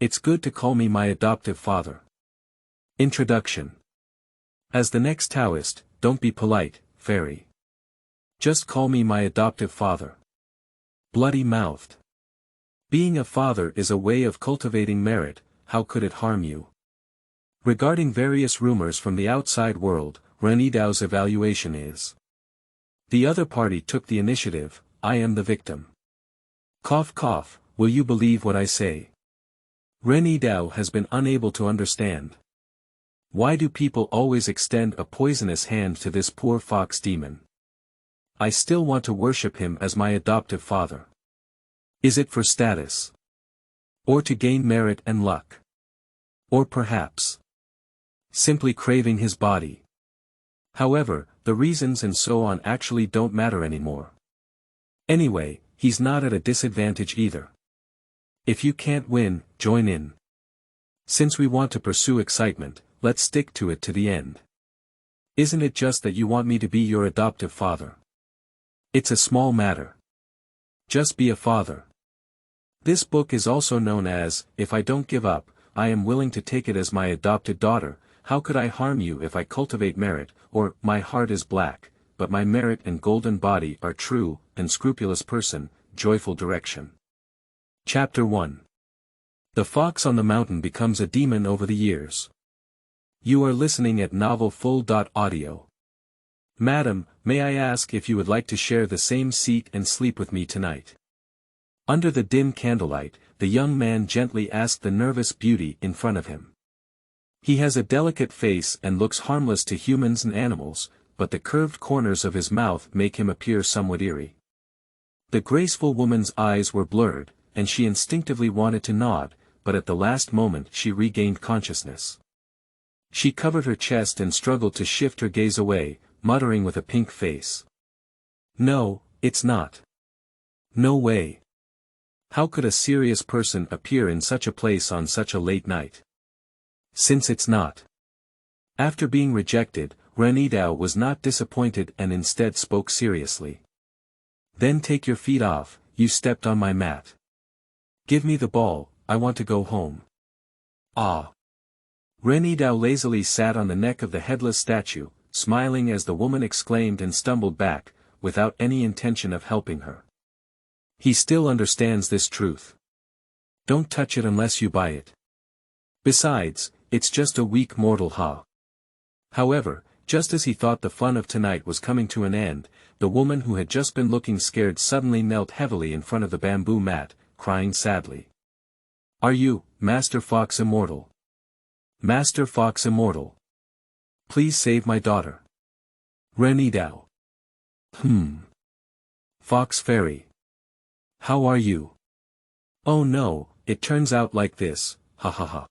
It's good to call me my adoptive father. Introduction. As the next Taoist, don't be polite, fairy. Just call me my adoptive father. Bloody-mouthed. Being a father is a way of cultivating merit, how could it harm you? Regarding various rumors from the outside world, Ren Yidao's evaluation is: the other party took the initiative, I am the victim. Cough cough, will you believe what I say? Ren Yidao has been unable to understand. Why do people always extend a poisonous hand to this poor fox demon? I still want to worship him as my adoptive father. Is it for status? Or to gain merit and luck? Or perhaps simply craving his body? However, the reasons and so on actually don't matter anymore. Anyway, he's not at a disadvantage either. If you can't win, join in. Since we want to pursue excitement, let's stick to it to the end. Isn't it just that you want me to be your adoptive father? It's a small matter. Just be a father. This book is also known as, If I Don't Give Up, I Am Willing to Take It as My Adopted Daughter, How Could I Harm You If I Cultivate Merit, or My Heart is Black, But My Merit and Golden Body Are True, Unscrupulous Person, Joyful Direction. Chapter 1. The Fox on the Mountain Becomes a Demon Over the Years. You are listening at novelfull.audio. Madam, may I ask if you would like to share the same seat and sleep with me tonight? Under the dim candlelight, the young man gently asked the nervous beauty in front of him. He has a delicate face and looks harmless to humans and animals, but the curved corners of his mouth make him appear somewhat eerie. The graceful woman's eyes were blurred, and she instinctively wanted to nod, but at the last moment she regained consciousness. She covered her chest and struggled to shift her gaze away, muttering with a pink face. No, it's not. No way. How could a serious person appear in such a place on such a late night? Since it's not. After being rejected, Ren Yidao was not disappointed and instead spoke seriously. Then take your feet off, you stepped on my mat. Give me the ball, I want to go home. Ah. Ren Yidao lazily sat on the neck of the headless statue, smiling as the woman exclaimed and stumbled back, without any intention of helping her. He still understands this truth. Don't touch it unless you buy it. Besides, it's just a weak mortal ha. However, just as he thought the fun of tonight was coming to an end, the woman who had just been looking scared suddenly knelt heavily in front of the bamboo mat, crying sadly. Are you, Master Fox Immortal? Master Fox Immortal. Please save my daughter. Ren Yidao. Fox Fairy. How are you? Oh no, it turns out like this, ha ha ha.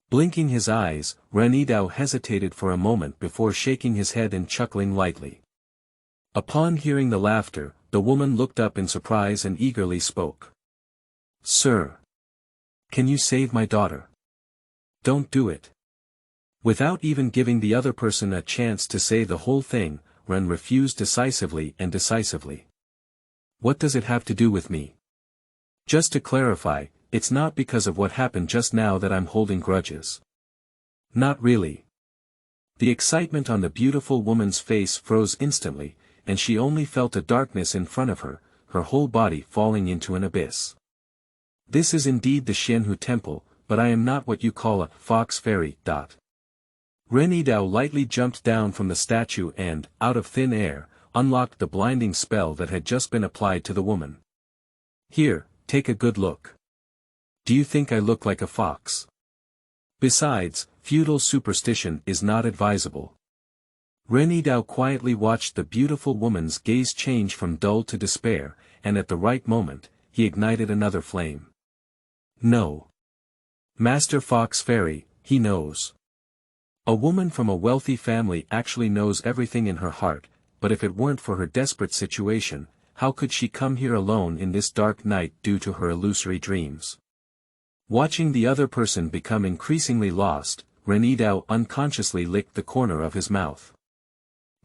Blinking his eyes, Ren Yidao hesitated for a moment before shaking his head and chuckling lightly. Upon hearing the laughter, the woman looked up in surprise and eagerly spoke. Sir. Can you save my daughter? Don't do it. Without even giving the other person a chance to say the whole thing, Ren refused decisively. What does it have to do with me? Just to clarify, it's not because of what happened just now that I'm holding grudges. Not really. The excitement on the beautiful woman's face froze instantly, and she only felt a darkness in front of her, her whole body falling into an abyss. This is indeed the Xianxia temple, but I am not what you call a fox fairy. Ren Yidao lightly jumped down from the statue and, out of thin air, unlocked the blinding spell that had just been applied to the woman. Here, take a good look. Do you think I look like a fox? Besides, feudal superstition is not advisable. Ren Yidao quietly watched the beautiful woman's gaze change from dull to despair, and at the right moment, he ignited another flame. No. Master Fox Fairy, he knows. A woman from a wealthy family actually knows everything in her heart, but if it weren't for her desperate situation, how could she come here alone in this dark night due to her illusory dreams? Watching the other person become increasingly lost, Ren Yidao unconsciously licked the corner of his mouth.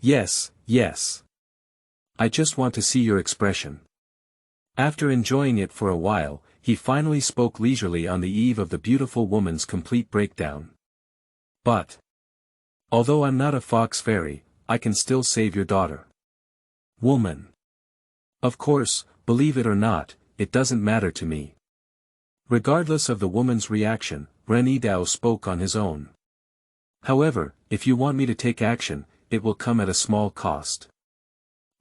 Yes, yes. I just want to see your expression. After enjoying it for a while, he finally spoke leisurely on the eve of the beautiful woman's complete breakdown. But, although I'm not a fox fairy, I can still save your daughter. Woman. Of course, believe it or not, it doesn't matter to me. Regardless of the woman's reaction, Ren Yidao spoke on his own. However, if you want me to take action, it will come at a small cost.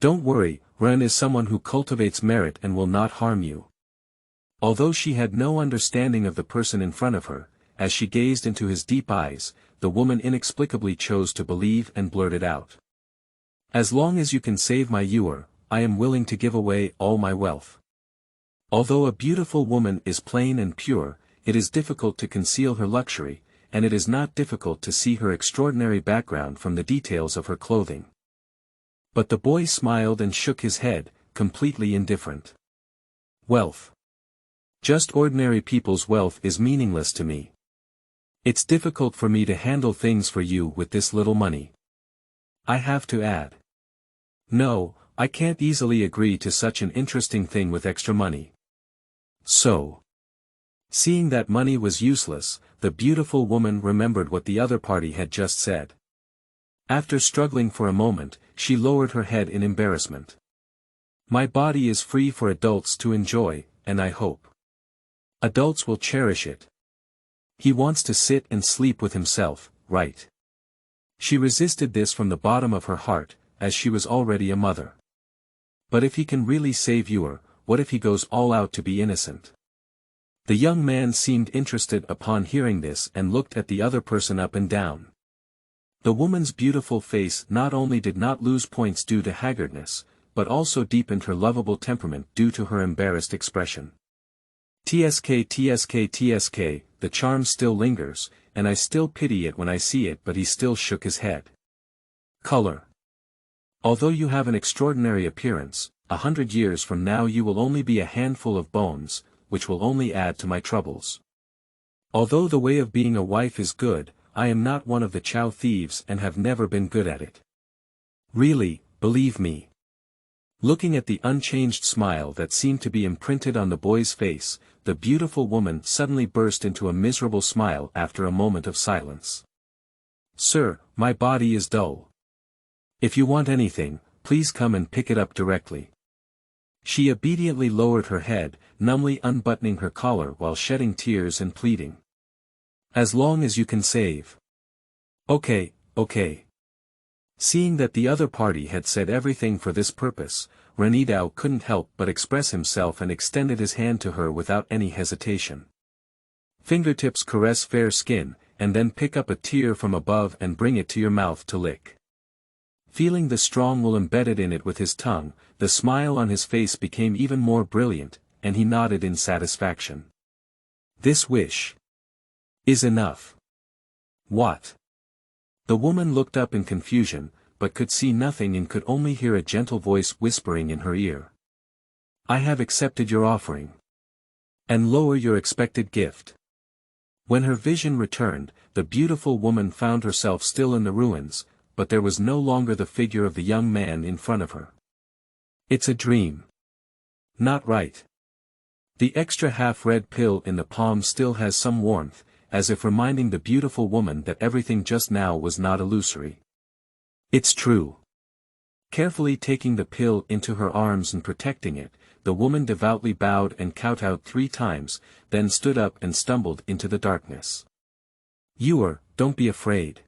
Don't worry, Ren is someone who cultivates merit and will not harm you. Although she had no understanding of the person in front of her, as she gazed into his deep eyes, the woman inexplicably chose to believe and blurted out. As long as you can save my ewer, I am willing to give away all my wealth. Although a beautiful woman is plain and pure, it is difficult to conceal her luxury, and it is not difficult to see her extraordinary background from the details of her clothing. But the boy smiled and shook his head, completely indifferent. Wealth. Just ordinary people's wealth is meaningless to me. It's difficult for me to handle things for you with this little money. I have to add. No, I can't easily agree to such an interesting thing with extra money. So. Seeing that money was useless, the beautiful woman remembered what the other party had just said. After struggling for a moment, she lowered her head in embarrassment. My body is free for adults to enjoy, and I hope adults will cherish it. He wants to sit and sleep with himself, right? She resisted this from the bottom of her heart, as she was already a mother. But if he can really save you, what if he goes all out to be innocent? The young man seemed interested upon hearing this and looked at the other person up and down. The woman's beautiful face not only did not lose points due to haggardness, but also deepened her lovable temperament due to her embarrassed expression. TSK, the charm still lingers, and I still pity it when I see it, but he still shook his head. Color. Although you have an extraordinary appearance, 100 years from now you will only be a handful of bones, which will only add to my troubles. Although the way of being a wife is good, I am not one of the chow thieves and have never been good at it. Really, believe me. Looking at the unchanged smile that seemed to be imprinted on the boy's face, the beautiful woman suddenly burst into a miserable smile after a moment of silence. Sir, my body is dull. If you want anything, please come and pick it up directly. She obediently lowered her head, numbly unbuttoning her collar while shedding tears and pleading. As long as you can save. Okay. Seeing that the other party had said everything for this purpose, Ren Yidao couldn't help but express himself and extended his hand to her without any hesitation. Fingertips caress fair skin, and then pick up a tear from above and bring it to your mouth to lick. Feeling the strong will embedded in it with his tongue, the smile on his face became even more brilliant, and he nodded in satisfaction. This wish is enough. What? The woman looked up in confusion, but could see nothing and could only hear a gentle voice whispering in her ear. I have accepted your offering. And lower your expected gift. When her vision returned, the beautiful woman found herself still in the ruins, but there was no longer the figure of the young man in front of her. It's a dream. Not right. The extra half-red pill in the palm still has some warmth, as if reminding the beautiful woman that everything just now was not illusory. It's true. Carefully taking the pill into her arms and protecting it, the woman devoutly bowed and kowtowed 3 times, then stood up and stumbled into the darkness. Don't be afraid.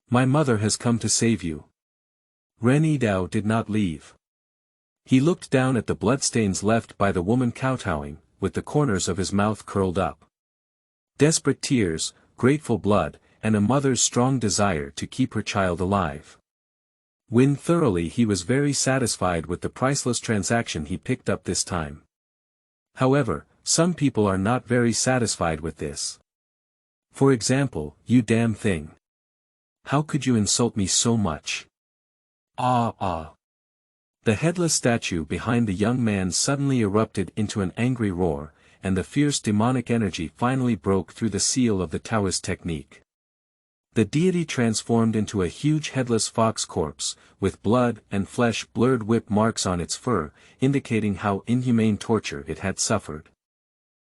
My mother has come to save you. Ren Yidao did not leave. He looked down at the bloodstains left by the woman kowtowing, with the corners of his mouth curled up. Desperate tears, grateful blood, and a mother's strong desire to keep her child alive. When thoroughly he was very satisfied with the priceless transaction he picked up this time. However, some people are not very satisfied with this. For example, you damn thing. How could you insult me so much? Ah. The headless statue behind the young man suddenly erupted into an angry roar, and the fierce demonic energy finally broke through the seal of the Taoist technique. The deity transformed into a huge headless fox corpse, with blood and flesh blurred whip marks on its fur, indicating how inhumane torture it had suffered.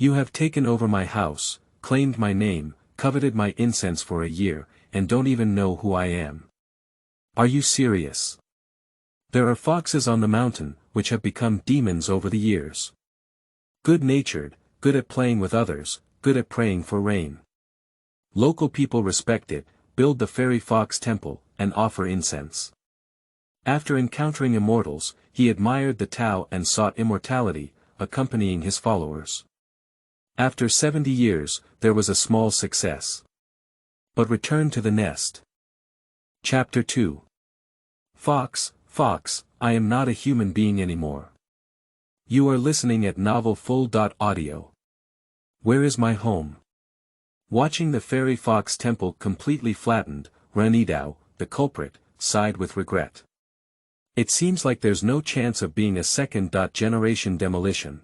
You have taken over my house, claimed my name, coveted my incense for a year, and don't even know who I am. Are you serious? There are foxes on the mountain, which have become demons over the years. Good-natured, good at playing with others, good at praying for rain. Local people respect it, build the fairy fox temple, and offer incense. After encountering immortals, he admired the Tao and sought immortality, accompanying his followers. After 70 years, there was a small success. But return to the nest. Chapter 2. Fox, Fox, I am not a human being anymore. You are listening at novelfull.audio. Where is my home? Watching the fairy fox temple completely flattened, Ren Yidao, the culprit, sighed with regret. It seems like there's no chance of being a second-generation demolition.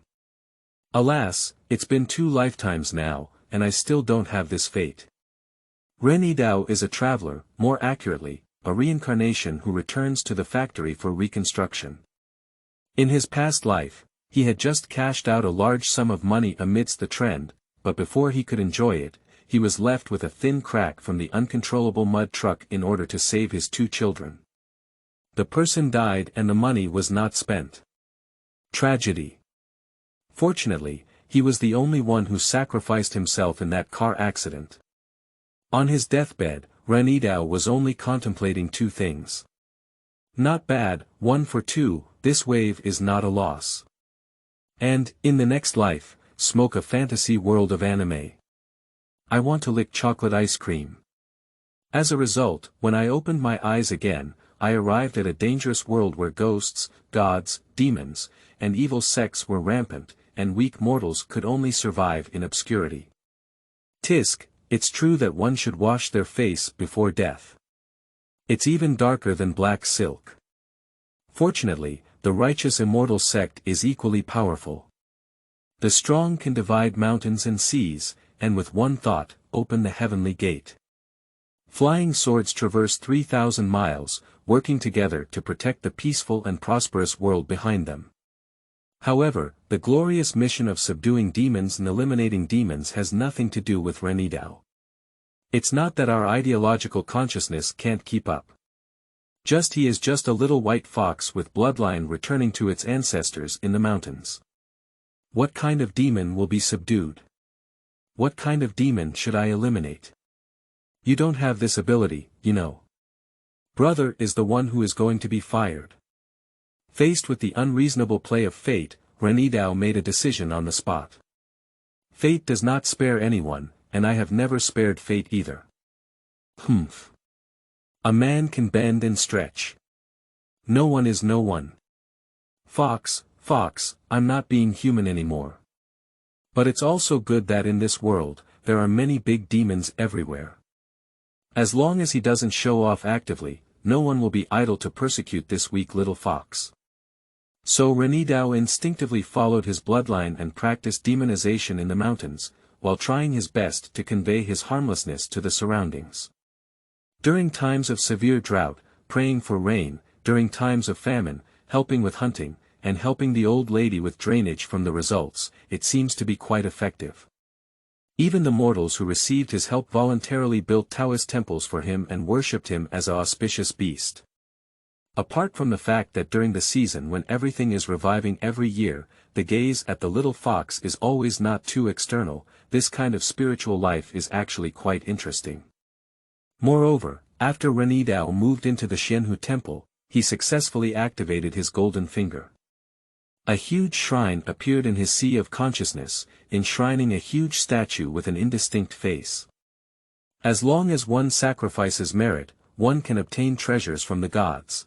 Alas, it's been 2 lifetimes now, and I still don't have this fate. Ren Yidao is a traveler, more accurately, a reincarnation who returns to the factory for reconstruction. In his past life, he had just cashed out a large sum of money amidst the trend, but before he could enjoy it, he was left with a thin crack from the uncontrollable mud truck in order to save his 2 children. The person died and the money was not spent. Tragedy. Fortunately, he was the only one who sacrificed himself in that car accident. On his deathbed, Ren Yidao was only contemplating 2 things. Not bad, 1 for 2, this wave is not a loss. And, in the next life, smoke a fantasy world of anime. I want to lick chocolate ice cream. As a result, when I opened my eyes again, I arrived at a dangerous world where ghosts, gods, demons, and evil sects were rampant, and weak mortals could only survive in obscurity. Tisk, it's true that one should wash their face before death. It's even darker than black silk. Fortunately, the righteous immortal sect is equally powerful. The strong can divide mountains and seas, and with one thought, open the heavenly gate. Flying swords traverse 3,000 miles, working together to protect the peaceful and prosperous world behind them. However, the glorious mission of subduing demons and eliminating demons has nothing to do with Ren Yidao. It's not that our ideological consciousness can't keep up. He is just a little white fox with bloodline returning to its ancestors in the mountains. What kind of demon will be subdued? What kind of demon should I eliminate? You don't have this ability, you know. Brother is the one who is going to be fired. Faced with the unreasonable play of fate, Ren Yidao made a decision on the spot. Fate does not spare anyone, and I have never spared fate either. Humph. A man can bend and stretch. No one is no one. Fox, Fox, I'm not being human anymore. But it's also good that in this world, there are many big demons everywhere. As long as he doesn't show off actively, no one will be idle to persecute this weak little fox. So Ren Yidao instinctively followed his bloodline and practiced demonization in the mountains, while trying his best to convey his harmlessness to the surroundings. During times of severe drought, praying for rain, during times of famine, helping with hunting, and helping the old lady with drainage from the results, it seems to be quite effective. Even the mortals who received his help voluntarily built Taoist temples for him and worshipped him as an auspicious beast. Apart from the fact that during the season when everything is reviving every year, the gaze at the little fox is always not too external, this kind of spiritual life is actually quite interesting. Moreover, after Ren Yidao moved into the Xianxia temple, he successfully activated his golden finger. A huge shrine appeared in his sea of consciousness, enshrining a huge statue with an indistinct face. As long as one sacrifices merit, one can obtain treasures from the gods.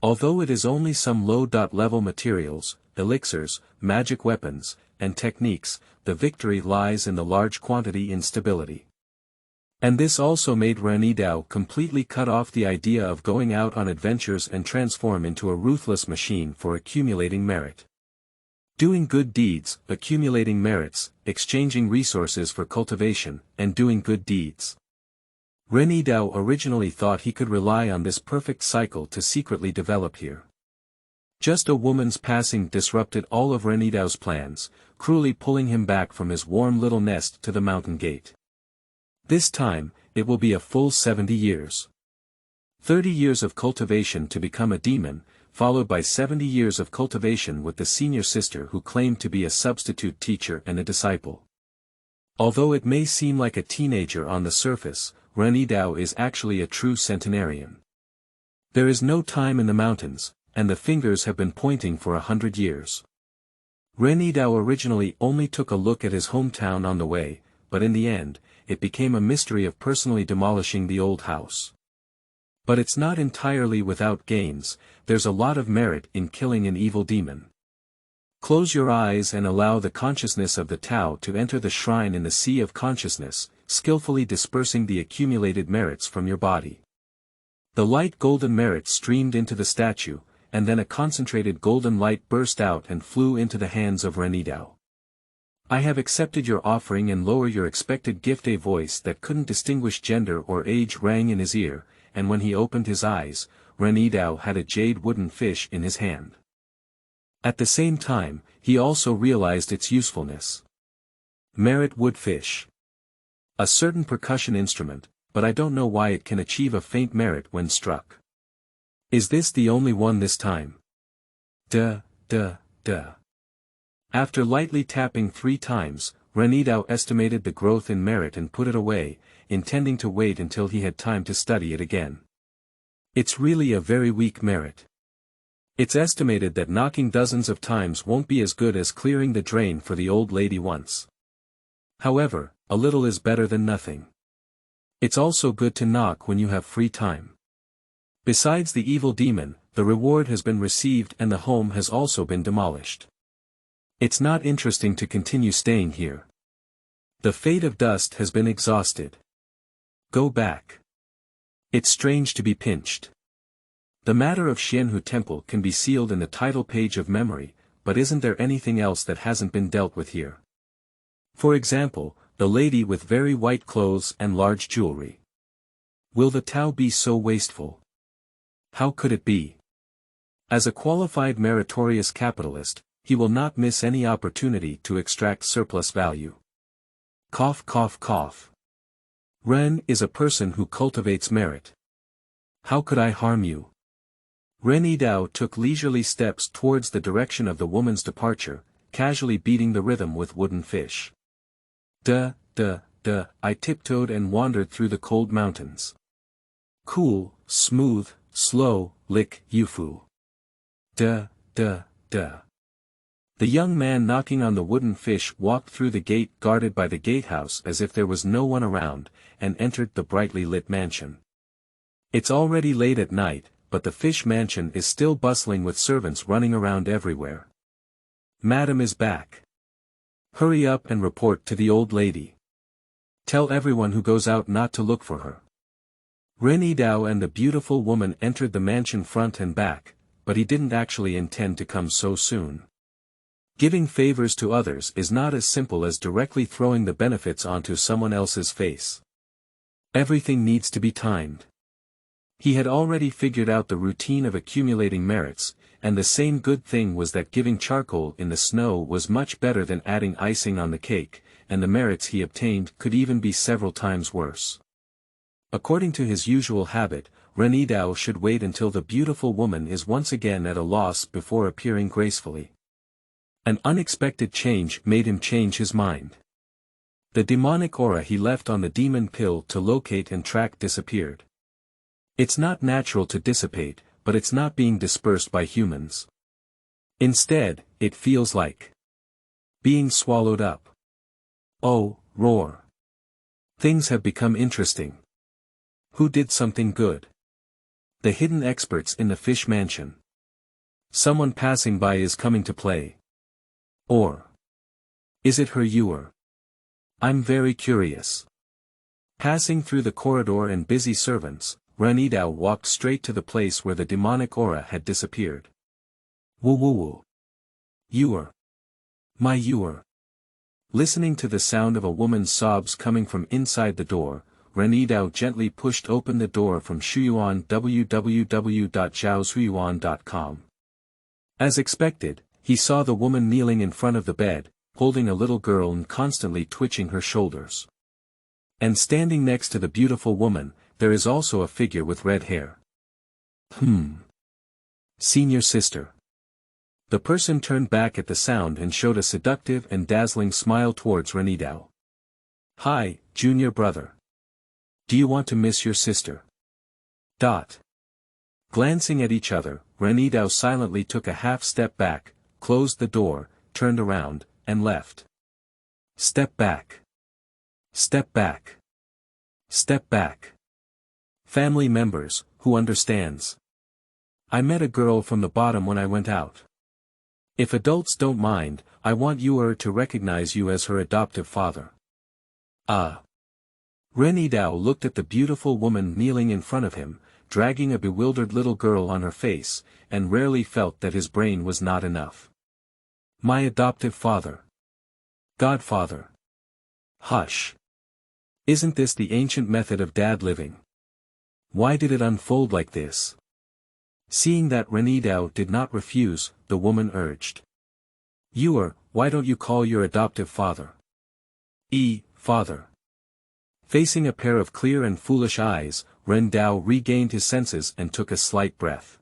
Although it is only some low-level materials, elixirs, magic weapons, and techniques, the victory lies in the large quantity in stability. And this also made Ren Yidao completely cut off the idea of going out on adventures and transform into a ruthless machine for accumulating merit. Doing good deeds, accumulating merits, exchanging resources for cultivation, and doing good deeds. Ren Yidao originally thought he could rely on this perfect cycle to secretly develop here. Just a woman's passing disrupted all of Ren Yidao's plans, cruelly pulling him back from his warm little nest to the mountain gate. This time, it will be a full 70 years. 30 years of cultivation to become a demon, followed by 70 years of cultivation with the senior sister who claimed to be a substitute teacher and a disciple. Although it may seem like a teenager on the surface, Ren Yidao is actually a true centenarian. There is no time in the mountains, and the fingers have been pointing for 100 years. Ren Yidao originally only took a look at his hometown on the way, but in the end, it became a mystery of personally demolishing the old house. But it's not entirely without gains, there's a lot of merit in killing an evil demon. Close your eyes and allow the consciousness of the Tao to enter the shrine in the sea of consciousness, skillfully dispersing the accumulated merits from your body. The light golden merit streamed into the statue, and then a concentrated golden light burst out and flew into the hands of Ren Yidao. I have accepted your offering and lower your expected gift. A voice that couldn't distinguish gender or age rang in his ear, and when he opened his eyes, Ren Yidao had a jade wooden fish in his hand. At the same time, he also realized its usefulness. Merit wood fish. A certain percussion instrument, but I don't know why it can achieve a faint merit when struck. Is this the only one this time? Duh. After lightly tapping 3 times, Ren Yidao estimated the growth in merit and put it away, intending to wait until he had time to study it again. It's really a very weak merit. It's estimated that knocking dozens of times won't be as good as clearing the drain for the old lady once. However, a little is better than nothing. It's also good to knock when you have free time. Besides the evil demon, the reward has been received and the home has also been demolished. It's not interesting to continue staying here. The fate of dust has been exhausted. Go back. It's strange to be pinched. The matter of Xianhu Temple can be sealed in the title page of memory, but isn't there anything else that hasn't been dealt with here? For example, the lady with very white clothes and large jewelry. Will the Tao be so wasteful? How could it be? As a qualified meritorious capitalist, he will not miss any opportunity to extract surplus value. Cough cough cough. Ren is a person who cultivates merit. How could I harm you? Ren Yidao took leisurely steps towards the direction of the woman's departure, casually beating the rhythm with wooden fish. I tiptoed and wandered through the cold mountains. Cool, smooth, slow, lick, yufu. The young man knocking on the wooden fish walked through the gate guarded by the gatehouse as if there was no one around, and entered the brightly lit mansion. It's already late at night, but the fish mansion is still bustling with servants running around everywhere. Madam is back. Hurry up and report to the old lady. Tell everyone who goes out not to look for her. Ren Yidao and the beautiful woman entered the mansion front and back, but he didn't actually intend to come so soon. Giving favors to others is not as simple as directly throwing the benefits onto someone else's face. Everything needs to be timed. He had already figured out the routine of accumulating merits, and the same good thing was that giving charcoal in the snow was much better than adding icing on the cake, and the merits he obtained could even be several times worse. According to his usual habit, Ren Yidao should wait until the beautiful woman is once again at a loss before appearing gracefully. An unexpected change made him change his mind. The demonic aura he left on the demon pill to locate and track disappeared. It's not natural to dissipate, but it's not being dispersed by humans. Instead, it feels like being swallowed up. Oh, roar. Things have become interesting. Who did something good? The hidden experts in the fish mansion. Someone passing by is coming to play. Or is it her Yuer? I'm very curious. Passing through the corridor and busy servants, Ren Yidao walked straight to the place where the demonic aura had disappeared. Woo. Yuer. My Yuer. Listening to the sound of a woman's sobs coming from inside the door, Ren Yidao gently pushed open the door from Shuyuan www.zhaoshuyuan.com. As expected, he saw the woman kneeling in front of the bed, holding a little girl and constantly twitching her shoulders. And standing next to the beautiful woman, there is also a figure with red hair. Senior sister. The person turned back at the sound and showed a seductive and dazzling smile towards Ren Yidao. Hi, junior brother. Do you want to miss your sister? Glancing at each other, Ren Yidao silently took a half step back, closed the door, turned around, and left. Step back. Step back. Step back. Family members, who understands? I met a girl from the bottom when I went out. If adults don't mind, I want you to recognize you as her adoptive father. Ren Yidao looked at the beautiful woman kneeling in front of him, dragging a bewildered little girl on her face, and rarely felt that his brain was not enough. My adoptive father. Godfather. Hush. Isn't this the ancient method of dad living? Why did it unfold like this? Seeing that Ren Yidao did not refuse, the woman urged. Why don't you call your adoptive father? Father. Facing a pair of clear and foolish eyes, Ren Yidao regained his senses and took a slight breath.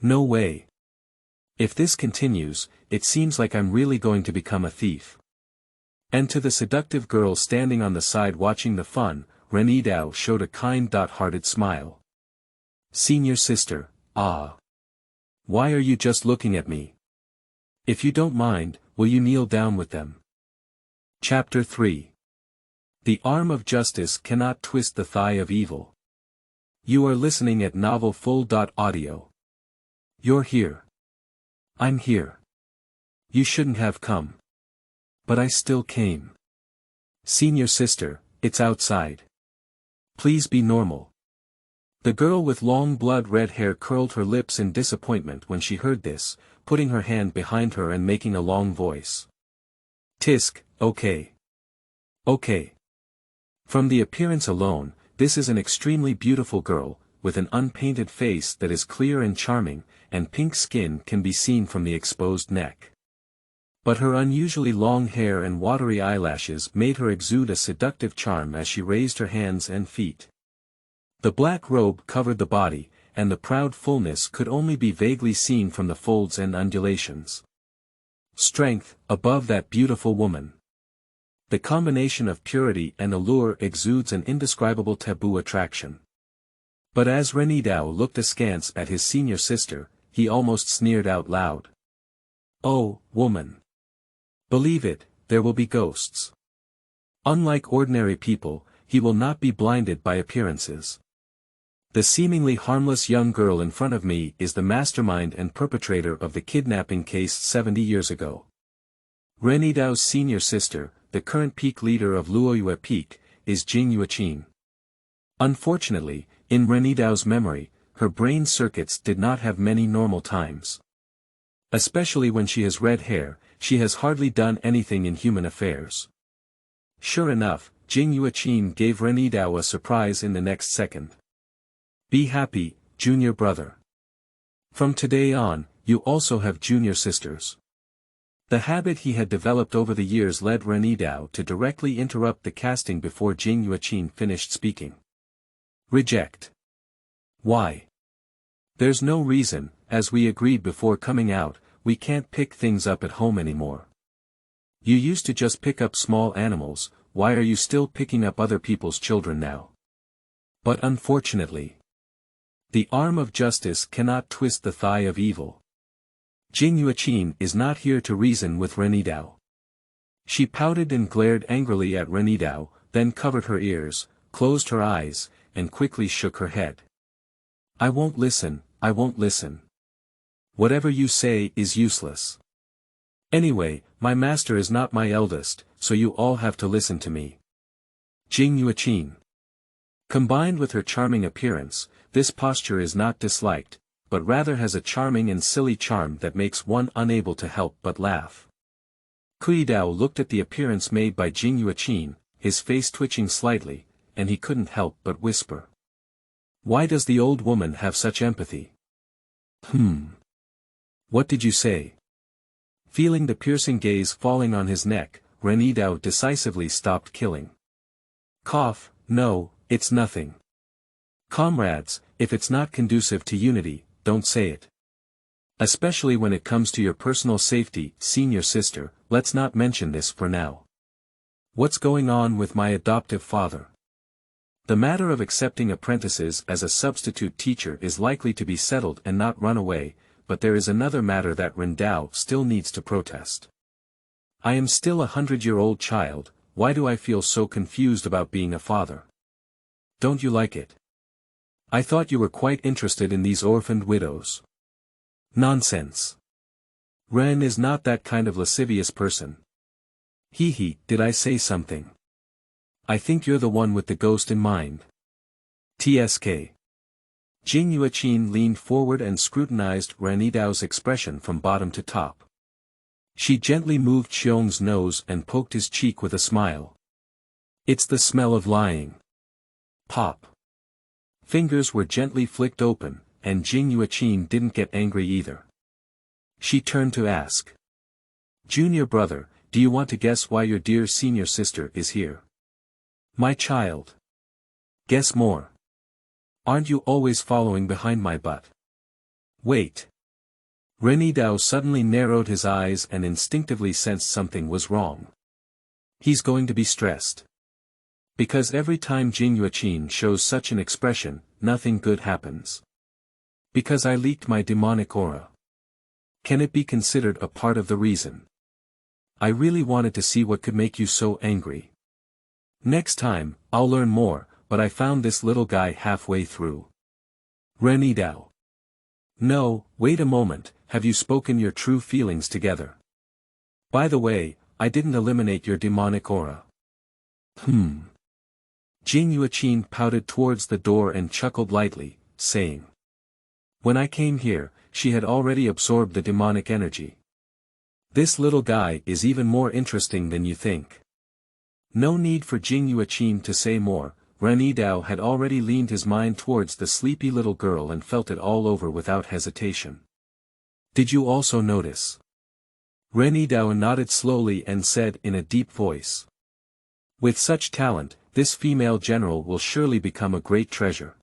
No way. If this continues, it seems like I'm really going to become a thief. And to the seductive girl standing on the side watching the fun, Ren Yidao showed a kind-hearted smile. Senior sister, why are you just looking at me? If you don't mind, will you kneel down with them? Chapter 3. The arm of justice cannot twist the thigh of evil. You are listening at Novel Full.audio. You're here. I'm here. You shouldn't have come. But I still came. Senior sister, it's outside. Please be normal. The girl with long blood-red hair curled her lips in disappointment when she heard this, putting her hand behind her and making a long voice. Tisk, okay. Okay. From the appearance alone, this is an extremely beautiful girl, with an unpainted face that is clear and charming, and pink skin can be seen from the exposed neck. But her unusually long hair and watery eyelashes made her exude a seductive charm as she raised her hands and feet. The black robe covered the body, and the proud fullness could only be vaguely seen from the folds and undulations. Strength, above that beautiful woman. The combination of purity and allure exudes an indescribable taboo attraction. But as Ren Yidao looked askance at his senior sister, he almost sneered out loud. Oh, woman. Believe it, there will be ghosts. Unlike ordinary people, he will not be blinded by appearances. The seemingly harmless young girl in front of me is the mastermind and perpetrator of the kidnapping case 70 years ago. Ren Yidao's senior sister, the current peak leader of Luoyue Peak, is Jing Yueqin. Unfortunately, in Ren Yidao's memory, her brain circuits did not have many normal times. Especially when she has red hair, she has hardly done anything in human affairs. Sure enough, Jing Yueqin gave Ren Yidao a surprise in the next second. Be happy, junior brother. From today on, you also have junior sisters. The habit he had developed over the years led Ren Yidao to directly interrupt the casting before Jing Yueqin finished speaking. Reject. Why? There's no reason, as we agreed before coming out, we can't pick things up at home anymore. You used to just pick up small animals, why are you still picking up other people's children now? But unfortunately, the arm of justice cannot twist the thigh of evil. Jing Yueqin is not here to reason with Ren Yidao. She pouted and glared angrily at Ren Yidao, then covered her ears, closed her eyes, and quickly shook her head. I won't listen, I won't listen. Whatever you say is useless. Anyway, my master is not my eldest, so you all have to listen to me. Jing Yueqin. Combined with her charming appearance, this posture is not disliked, but rather has a charming and silly charm that makes one unable to help but laugh. Yidao looked at the appearance made by Jing Yueqin, his face twitching slightly, and he couldn't help but whisper. Why does the old woman have such empathy? What did you say? Feeling the piercing gaze falling on his neck, Ren Yidao decisively stopped killing. Cough, no, it's nothing. Comrades, if it's not conducive to unity, don't say it. Especially when it comes to your personal safety, senior sister, let's not mention this for now. What's going on with my adoptive father? The matter of accepting apprentices as a substitute teacher is likely to be settled and not run away, but there is another matter that Ren Yidao still needs to protest. I am still a 100-year-old child, why do I feel so confused about being a father? Don't you like it? I thought you were quite interested in these orphaned widows. Nonsense. Ren is not that kind of lascivious person. Hee, did I say something? I think you're the one with the ghost in mind. TSK. Jing Yuqin leaned forward and scrutinized Ren Yidao's expression from bottom to top. She gently moved Xiong's nose and poked his cheek with a smile. It's the smell of lying. Pop. Fingers were gently flicked open, and Jing Yuqin didn't get angry either. She turned to ask. Junior brother, do you want to guess why your dear senior sister is here? My child. Guess more. Aren't you always following behind my butt? Wait. Ren Yidao suddenly narrowed his eyes and instinctively sensed something was wrong. He's going to be stressed. Because every time Jing Yuqin shows such an expression, nothing good happens. Because I leaked my demonic aura. Can it be considered a part of the reason? I really wanted to see what could make you so angry. Next time, I'll learn more, but I found this little guy halfway through. Ren Yidao. No, wait a moment, have you spoken your true feelings together? By the way, I didn't eliminate your demonic aura. Jing Yuqin pouted towards the door and chuckled lightly, saying. When I came here, she had already absorbed the demonic energy. This little guy is even more interesting than you think. No need for Jing Yuqin to say more, Ren Yidao had already leaned his mind towards the sleepy little girl and felt it all over without hesitation. Did you also notice? Ren Yidao nodded slowly and said in a deep voice. With such talent, this female general will surely become a great treasure.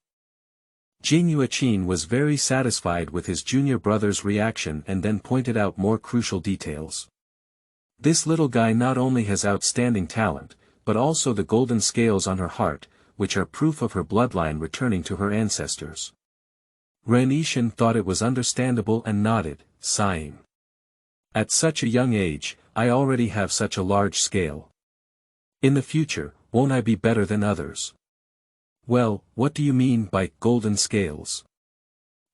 Jing Yuqin was very satisfied with his junior brother's reaction and then pointed out more crucial details. This little guy not only has outstanding talent, but also the golden scales on her heart, which are proof of her bloodline returning to her ancestors. Ren Yishan thought it was understandable and nodded, sighing. At such a young age, I already have such a large scale. In the future, won't I be better than others? Well, what do you mean by golden scales?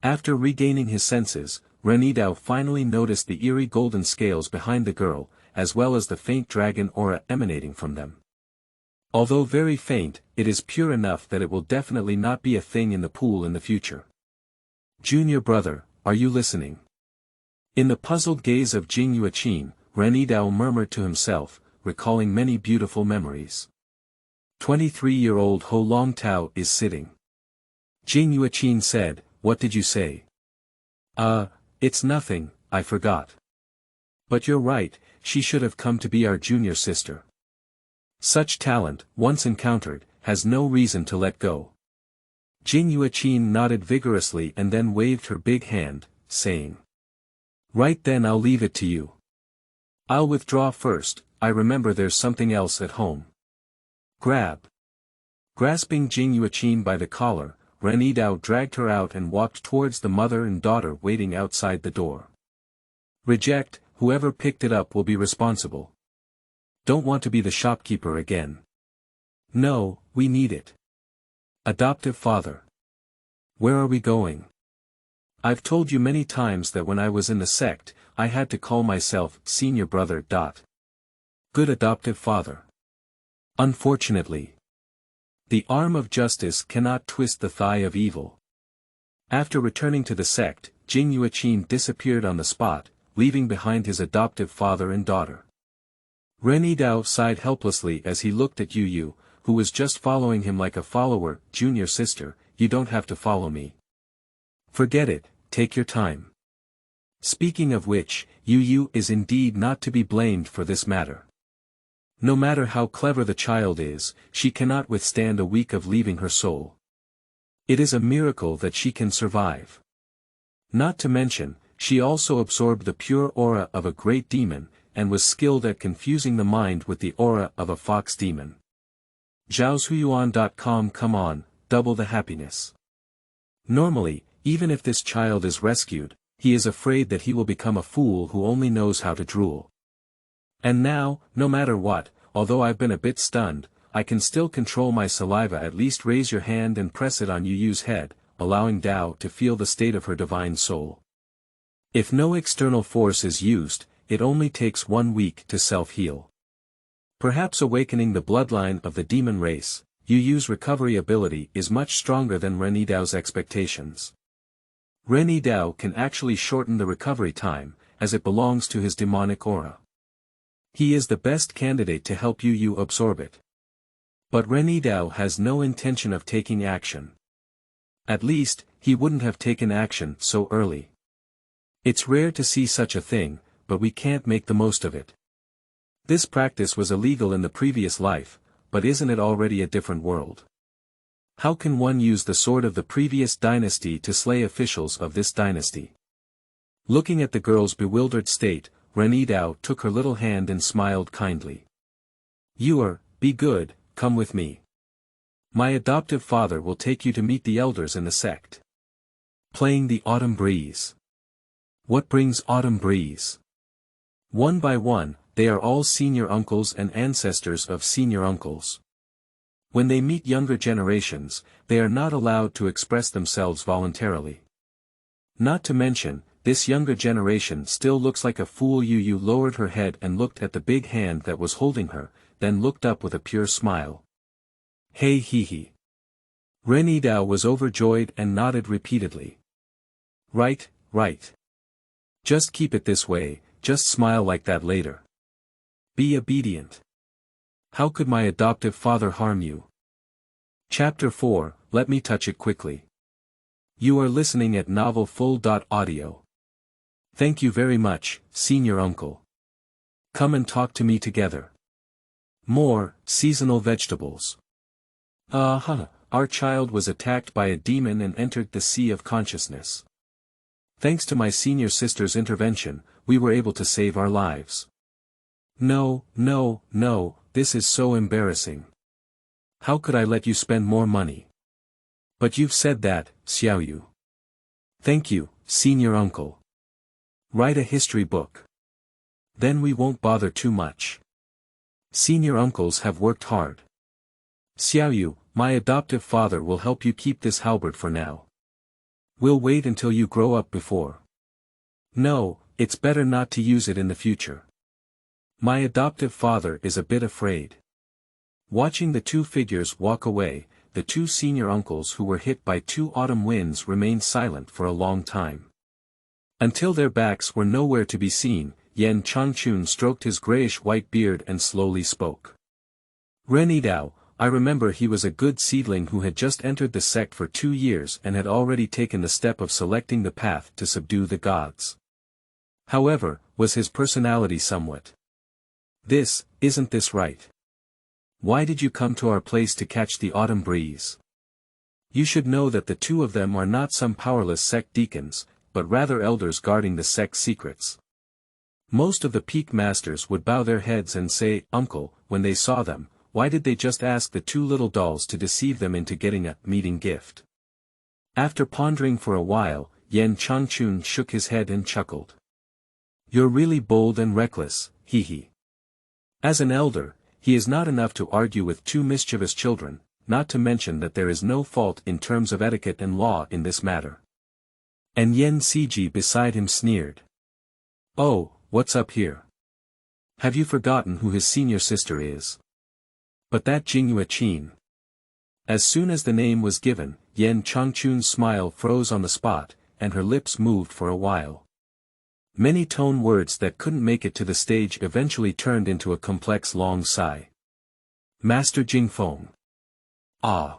After regaining his senses, Ren Yidao finally noticed the eerie golden scales behind the girl, as well as the faint dragon aura emanating from them. Although very faint, it is pure enough that it will definitely not be a thing in the pool in the future. Junior brother, are you listening? In the puzzled gaze of Jing Yuqin, Ren Yidao murmured to himself, recalling many beautiful memories. 23-year-old Ho Long Tao is sitting. Jing Yuqin said, what did you say? It's nothing, I forgot. But you're right, she should have come to be our junior sister. Such talent, once encountered, has no reason to let go. Jing Yuqin nodded vigorously and then waved her big hand, saying. Right then I'll leave it to you. I'll withdraw first, I remember there's something else at home. Grab. Grasping Jing Yuqin by the collar, Ren Yidao dragged her out and walked towards the mother and daughter waiting outside the door. Reject, whoever picked it up will be responsible. Don't want to be the shopkeeper again. No, we need it. Adoptive father. Where are we going? I've told you many times that when I was in the sect, I had to call myself senior brother. Good adoptive father. Unfortunately, the arm of justice cannot twist the thigh of evil. After returning to the sect, Jing Yuqin disappeared on the spot, leaving behind his adoptive father and daughter. Ren Yidao sighed helplessly as he looked at Yu, who was just following him like a follower. Junior sister, you don't have to follow me. Forget it, take your time. Speaking of which, Yu is indeed not to be blamed for this matter. No matter how clever the child is, she cannot withstand a week of leaving her soul. It is a miracle that she can survive. Not to mention, she also absorbed the pure aura of a great demon, and was skilled at confusing the mind with the aura of a fox demon. Zhaoshuyuan.com. Come on, double the happiness. Normally, even if this child is rescued, he is afraid that he will become a fool who only knows how to drool. And now, no matter what, although I've been a bit stunned, I can still control my saliva. At least raise your hand and press it on Yu's head, allowing Dao to feel the state of her divine soul. If no external force is used, it only takes 1 week to self-heal. Perhaps awakening the bloodline of the demon race, Yu's recovery ability is much stronger than Ren Yidao's expectations. Ren Yidao can actually shorten the recovery time, as it belongs to his demonic aura. He is the best candidate to help Yu absorb it. But Ren Yidao has no intention of taking action. At least, he wouldn't have taken action so early. It's rare to see such a thing, but we can't make the most of it. This practice was illegal in the previous life, but isn't it already a different world? How can one use the sword of the previous dynasty to slay officials of this dynasty? Looking at the girl's bewildered state, Ren Yidao took her little hand and smiled kindly. Be good, come with me. My adoptive father will take you to meet the elders in the sect. Playing the autumn breeze. What brings autumn breeze? One by one, they are all senior uncles and ancestors of senior uncles. When they meet younger generations, they are not allowed to express themselves voluntarily. Not to mention, this younger generation still looks like a fool. Yu lowered her head and looked at the big hand that was holding her, then looked up with a pure smile. Hey he. Ren Yidao was overjoyed and nodded repeatedly. Right. Just keep it this way, just smile like that later. Be obedient. How could my adoptive father harm you? Chapter 4, let me touch it quickly. You are listening at novelfull.audio. Thank you very much, senior uncle. Come and talk to me together. More, seasonal vegetables. Our child was attacked by a demon and entered the sea of consciousness. Thanks to my senior sister's intervention, we were able to save our lives. No, this is so embarrassing. How could I let you spend more money? But you've said that, Xiaoyu. Thank you, senior uncle. Write a history book. Then we won't bother too much. Senior uncles have worked hard. Xiaoyu, my adoptive father will help you keep this halberd for now. We'll wait until you grow up before. No, it's better not to use it in the future. My adoptive father is a bit afraid. Watching the two figures walk away, the two senior uncles who were hit by 2 autumn winds remained silent for a long time. Until their backs were nowhere to be seen, Yan Changchun stroked his grayish-white beard and slowly spoke. Ren Yidao, I remember he was a good seedling who had just entered the sect for 2 years and had already taken the step of selecting the path to subdue the gods. However, was his personality somewhat. Isn't this right? Why did you come to our place to catch the autumn breeze? You should know that the two of them are not some powerless sect deacons, but rather elders guarding the sect's secrets. Most of the peak masters would bow their heads and say, Uncle, when they saw them, why did they just ask the 2 little dolls to deceive them into getting a meeting gift? After pondering for a while, Yan Changchun shook his head and chuckled. You're really bold and reckless, he. As an elder, he is not enough to argue with 2 mischievous children, not to mention that there is no fault in terms of etiquette and law in this matter. And Yan Ciji beside him sneered. Oh, what's up here? Have you forgotten who his senior sister is? But that Jingyue Qin. As soon as the name was given, Yan Changchun's smile froze on the spot, and her lips moved for a while. Many tone words that couldn't make it to the stage eventually turned into a complex long sigh. Master Jingfeng. Ah.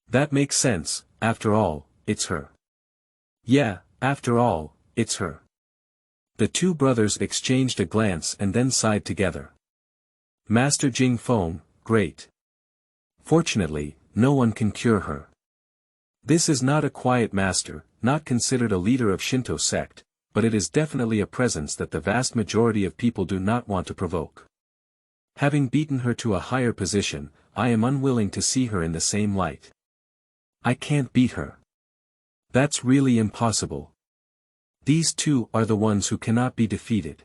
That makes sense, after all, it's her. Yeah, after all, it's her. The two brothers exchanged a glance and then sighed together. Master Jing Feng, great. Fortunately, no one can cure her. This is not a quiet master, not considered a leader of Shinto Sect, but it is definitely a presence that the vast majority of people do not want to provoke. Having beaten her to a higher position, I am unwilling to see her in the same light. I can't beat her. That's really impossible. These two are the ones who cannot be defeated.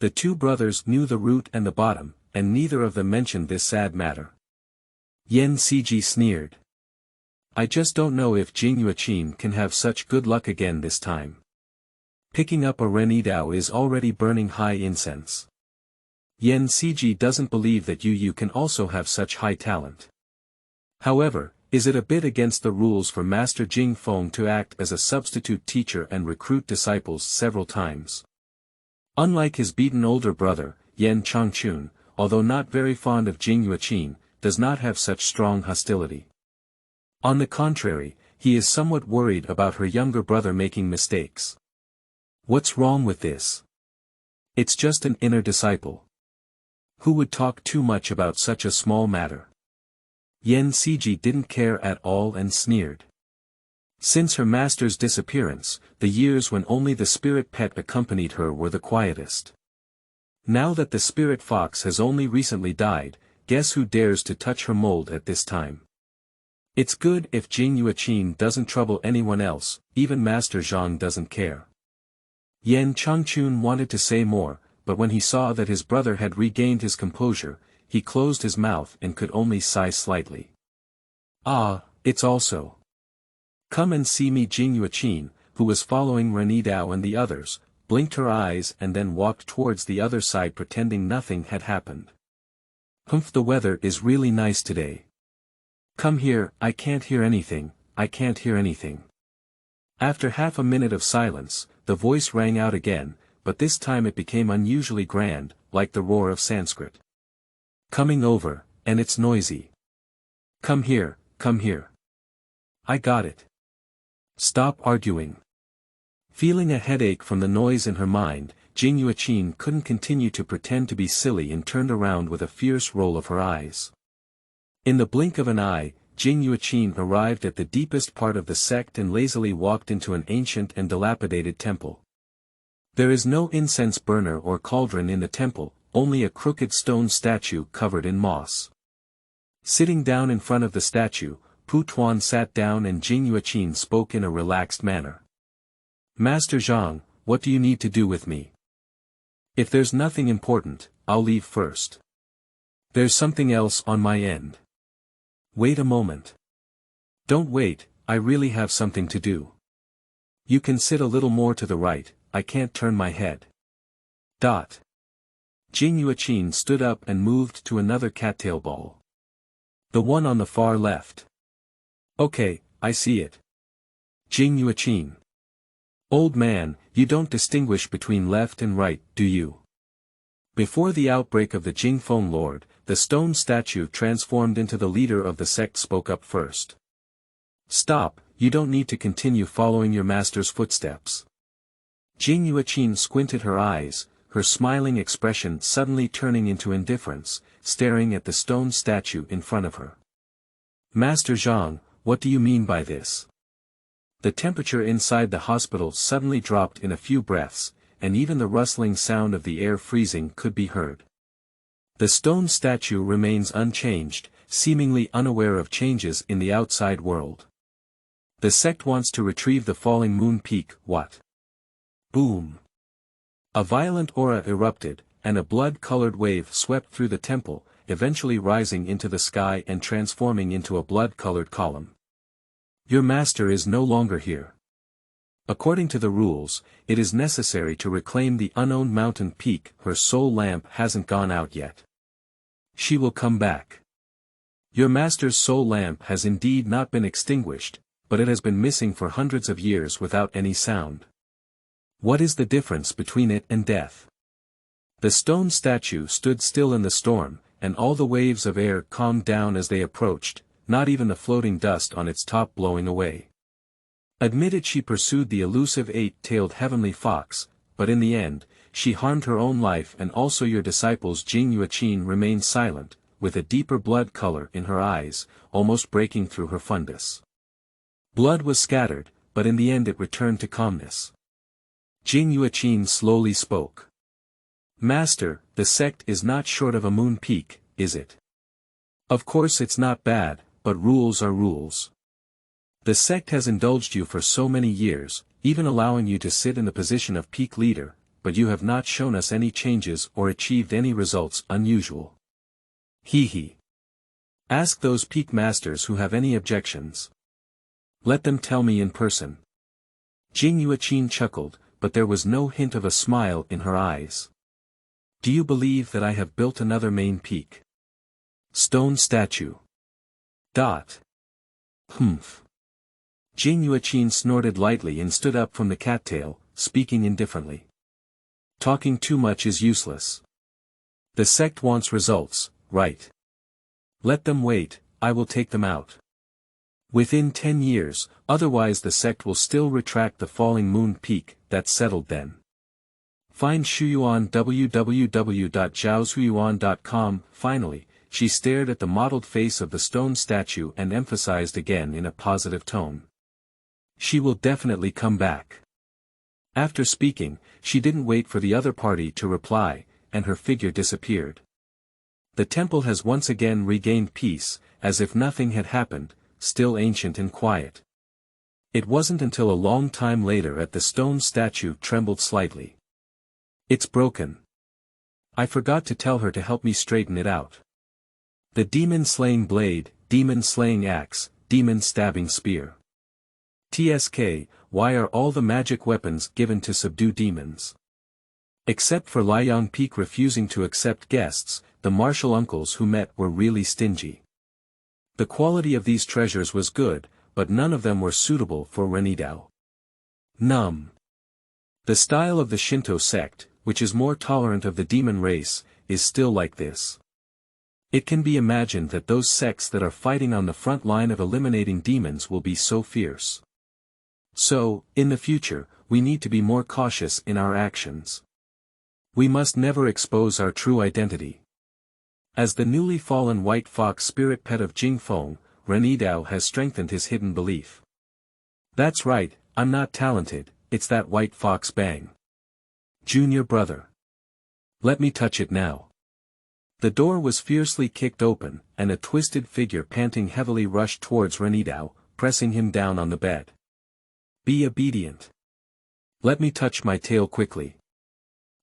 The two brothers knew the root and the bottom, and neither of them mentioned this sad matter. Yen Ciji sneered. I just don't know if Jing Yuqin can have such good luck again this time. Picking up a Ren Yidao is already burning high incense. Yen Ciji doesn't believe that Yu can also have such high talent. However, is it a bit against the rules for Master Jing Feng to act as a substitute teacher and recruit disciples several times? Unlike his beaten older brother, Yen Changchun, although not very fond of Jing Yuqin, does not have such strong hostility. On the contrary, he is somewhat worried about her younger brother making mistakes. What's wrong with this? It's just an inner disciple. Who would talk too much about such a small matter? Yen Ciji didn't care at all and sneered. Since her master's disappearance, the years when only the spirit pet accompanied her were the quietest. Now that the spirit fox has only recently died, guess who dares to touch her mold at this time? It's good if Jing Yuqin doesn't trouble anyone else, even Master Zhang doesn't care. Yen Changchun wanted to say more, but when he saw that his brother had regained his composure, he closed his mouth and could only sigh slightly. Ah, it's also. Come and see me. Jing Yuqin, who was following Ren Yidao and the others, blinked her eyes and then walked towards the other side pretending nothing had happened. Humph, the weather is really nice today. Come here. I can't hear anything, I can't hear anything. After half a minute of silence, the voice rang out again, but this time it became unusually grand, like the roar of Sanskrit. Coming over, and it's noisy. Come here, come here. I got it. Stop arguing. Feeling a headache from the noise in her mind, Jing Yuqin couldn't continue to pretend to be silly and turned around with a fierce roll of her eyes. In the blink of an eye, Jing Yuqin arrived at the deepest part of the sect and lazily walked into an ancient and dilapidated temple. There is no incense burner or cauldron in the temple, only a crooked stone statue covered in moss. Sitting down in front of the statue, Pu Tuan sat down and Jing Yuqin spoke in a relaxed manner. Master Zhang, what do you need to do with me? If there's nothing important, I'll leave first. There's something else on my end. Wait a moment. Don't wait, I really have something to do. You can sit a little more to the right, I can't turn my head. Jing Yuqin stood up and moved to another cattail ball. The one on the far left. Okay, I see it. Jing Yuqin. Old man, you don't distinguish between left and right, do you? Before the outbreak of the Jing Feng Lord, the stone statue transformed into the leader of the sect spoke up first. Stop, you don't need to continue following your master's footsteps. Jing Yuqin squinted her eyes, her smiling expression suddenly turning into indifference, staring at the stone statue in front of her. Master Zhang, what do you mean by this? The temperature inside the hospital suddenly dropped in a few breaths, and even the rustling sound of the air freezing could be heard. The stone statue remains unchanged, seemingly unaware of changes in the outside world. The sect wants to retrieve the falling moon peak, what? Boom! A violent aura erupted, and a blood-colored wave swept through the temple, eventually rising into the sky and transforming into a blood-colored column. Your master is no longer here. According to the rules, it is necessary to reclaim the unowned mountain peak. Her soul lamp hasn't gone out yet. She will come back. Your master's soul lamp has indeed not been extinguished, but it has been missing for hundreds of years without any sound. What is the difference between it and death? The stone statue stood still in the storm, and all the waves of air calmed down as they approached, not even the floating dust on its top blowing away. Admitted she pursued the elusive eight-tailed heavenly fox, but in the end, she harmed her own life and also your disciples. Jing Yueqin remained silent, with a deeper blood color in her eyes, almost breaking through her fundus. Blood was scattered, but in the end it returned to calmness. Jing Yueqin slowly spoke. Master, the sect is not short of a moon peak, is it? Of course it's not bad, but rules are rules. The sect has indulged you for so many years, even allowing you to sit in the position of peak leader, but you have not shown us any changes or achieved any results unusual. He. Ask those peak masters who have any objections. Let them tell me in person. Jing Yueqin chuckled, but there was no hint of a smile in her eyes. Do you believe that I have built another main peak? Stone statue. Humph. Jing Yueqin snorted lightly and stood up from the cattail, speaking indifferently. Talking too much is useless. The sect wants results, right? Let them wait, I will take them out. Within 10 years, otherwise the sect will still retract the falling moon peak, that's settled then. Find Shuyuan www.zhaoshuyuan.com. Finally, she stared at the mottled face of the stone statue and emphasized again in a positive tone. She will definitely come back. After speaking, she didn't wait for the other party to reply, and her figure disappeared. The temple has once again regained peace, as if nothing had happened, still ancient and quiet. It wasn't until a long time later that the stone statue trembled slightly. It's broken. I forgot to tell her to help me straighten it out. The demon-slaying blade, demon-slaying axe, demon-stabbing spear. TSK, why are all the magic weapons given to subdue demons? Except for Liang Peak refusing to accept guests, the martial uncles who met were really stingy. The quality of these treasures was good, but none of them were suitable for Ren Yidao. The style of the Shinto sect, which is more tolerant of the demon race, is still like this. It can be imagined that those sects that are fighting on the front line of eliminating demons will be so fierce. So, in the future, we need to be more cautious in our actions. We must never expose our true identity. As the newly fallen white fox spirit pet of Jingfeng, Ren Yidao has strengthened his hidden belief. That's right, I'm not talented, it's that white fox bang. Junior brother. Let me touch it now. The door was fiercely kicked open, and a twisted figure panting heavily rushed towards Ren Yidao, pressing him down on the bed. Be obedient. Let me touch my tail quickly.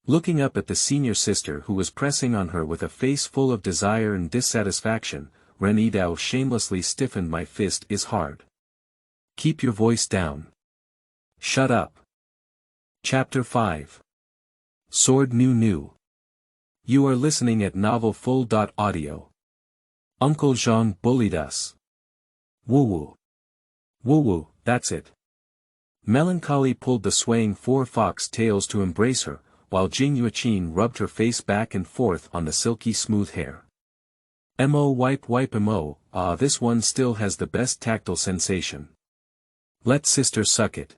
Looking up at the senior sister who was pressing on her with a face full of desire and dissatisfaction, Ren Yidao shamelessly stiffened. My fist is hard. Keep your voice down. Shut up. Chapter 5. Sword New. You are listening at novelfull.audio. Uncle Zhang bullied us. Woo woo, that's it. Melancholy pulled the swaying 4 fox tails to embrace her, while Jing Yueqin rubbed her face back and forth on the silky smooth hair. Wipe mo, this one still has the best tactile sensation. Let sister suck it.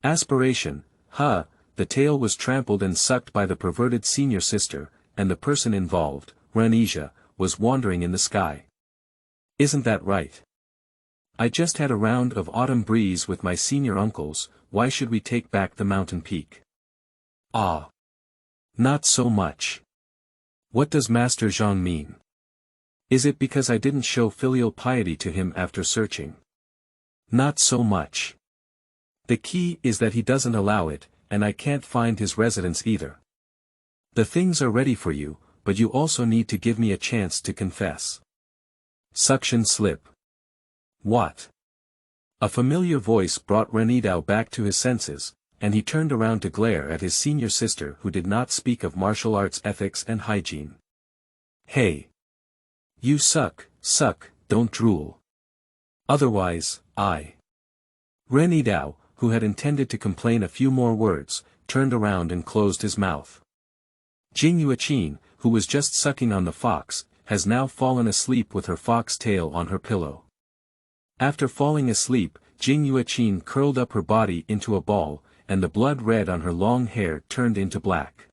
Aspiration, the tail was trampled and sucked by the perverted senior sister, and the person involved, Ren Yidao, was wandering in the sky. Isn't that right? I just had a round of autumn breeze with my senior uncles, why should we take back the mountain peak? Not so much. What does Master Zhang mean? Is it because I didn't show filial piety to him after searching? Not so much. The key is that he doesn't allow it, and I can't find his residence either. The things are ready for you, but you also need to give me a chance to confess. Suction slip. What? A familiar voice brought Ren Yidao back to his senses, and he turned around to glare at his senior sister who did not speak of martial arts ethics and hygiene. Hey! You suck, don't drool. Otherwise, Ren Yidao, who had intended to complain a few more words, turned around and closed his mouth. Jing Yueqin, who was just sucking on the fox, has now fallen asleep with her fox tail on her pillow. After falling asleep, Jing Yueqin curled up her body into a ball, and the blood red on her long hair turned into black.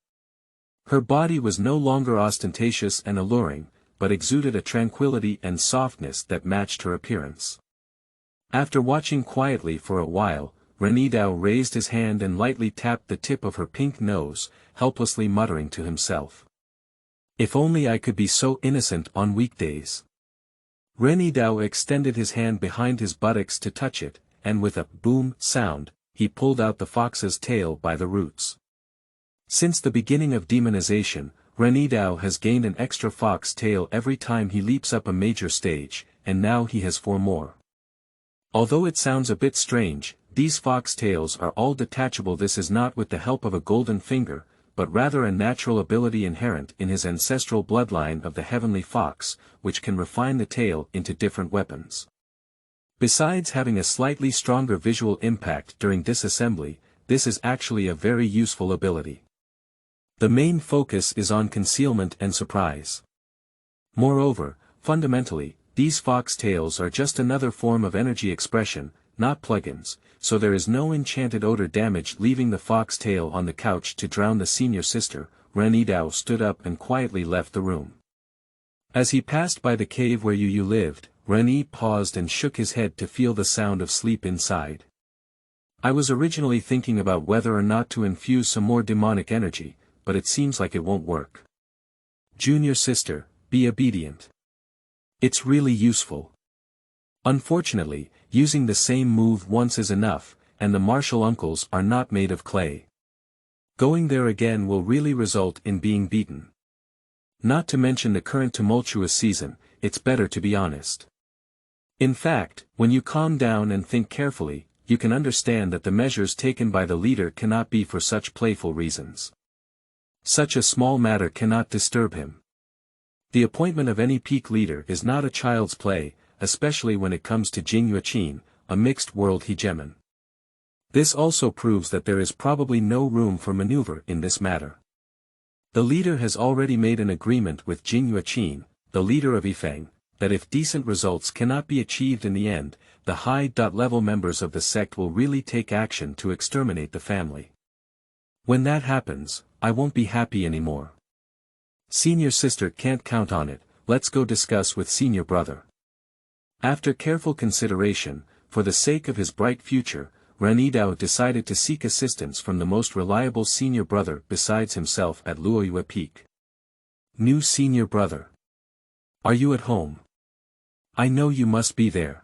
Her body was no longer ostentatious and alluring, but exuded a tranquility and softness that matched her appearance. After watching quietly for a while, Ren Yidao raised his hand and lightly tapped the tip of her pink nose, helplessly muttering to himself. If only I could be so innocent on weekdays. Ren Yidao extended his hand behind his buttocks to touch it, and with a boom sound, he pulled out the fox's tail by the roots. Since the beginning of demonization, Ren Yidao has gained an extra fox tail every time he leaps up a major stage, and now he has 4 more. Although it sounds a bit strange, these fox tails are all detachable. This is not with the help of a golden finger, but rather a natural ability inherent in his ancestral bloodline of the heavenly fox, which can refine the tail into different weapons. Besides having a slightly stronger visual impact during disassembly, this is actually a very useful ability. The main focus is on concealment and surprise. Moreover, fundamentally, these fox tails are just another form of energy expression, not plugins, so there is no enchanted odor damage. Leaving the fox tail on the couch to drown the senior sister, Ren Yidao stood up and quietly left the room. As he passed by the cave where Yu lived, Ren Yi paused and shook his head to feel the sound of sleep inside. I was originally thinking about whether or not to infuse some more demonic energy, but it seems like it won't work. Junior sister, be obedient. It's really useful. Unfortunately, using the same move once is enough, and the martial uncles are not made of clay. Going there again will really result in being beaten. Not to mention the current tumultuous season, it's better to be honest. In fact, when you calm down and think carefully, you can understand that the measures taken by the leader cannot be for such playful reasons. Such a small matter cannot disturb him. The appointment of any peak leader is not a child's play, especially when it comes to Jingyueqin, a mixed-world hegemon. This also proves that there is probably no room for maneuver in this matter. The leader has already made an agreement with Jingyueqin, the leader of Yifeng, that if decent results cannot be achieved in the end, the high-level members of the sect will really take action to exterminate the family. When that happens, I won't be happy anymore. Senior sister can't count on it. Let's go discuss with senior brother. After careful consideration, for the sake of his bright future, Ren Yidao decided to seek assistance from the most reliable senior brother besides himself at Luoyue Peak. New senior brother. Are you at home? I know you must be there.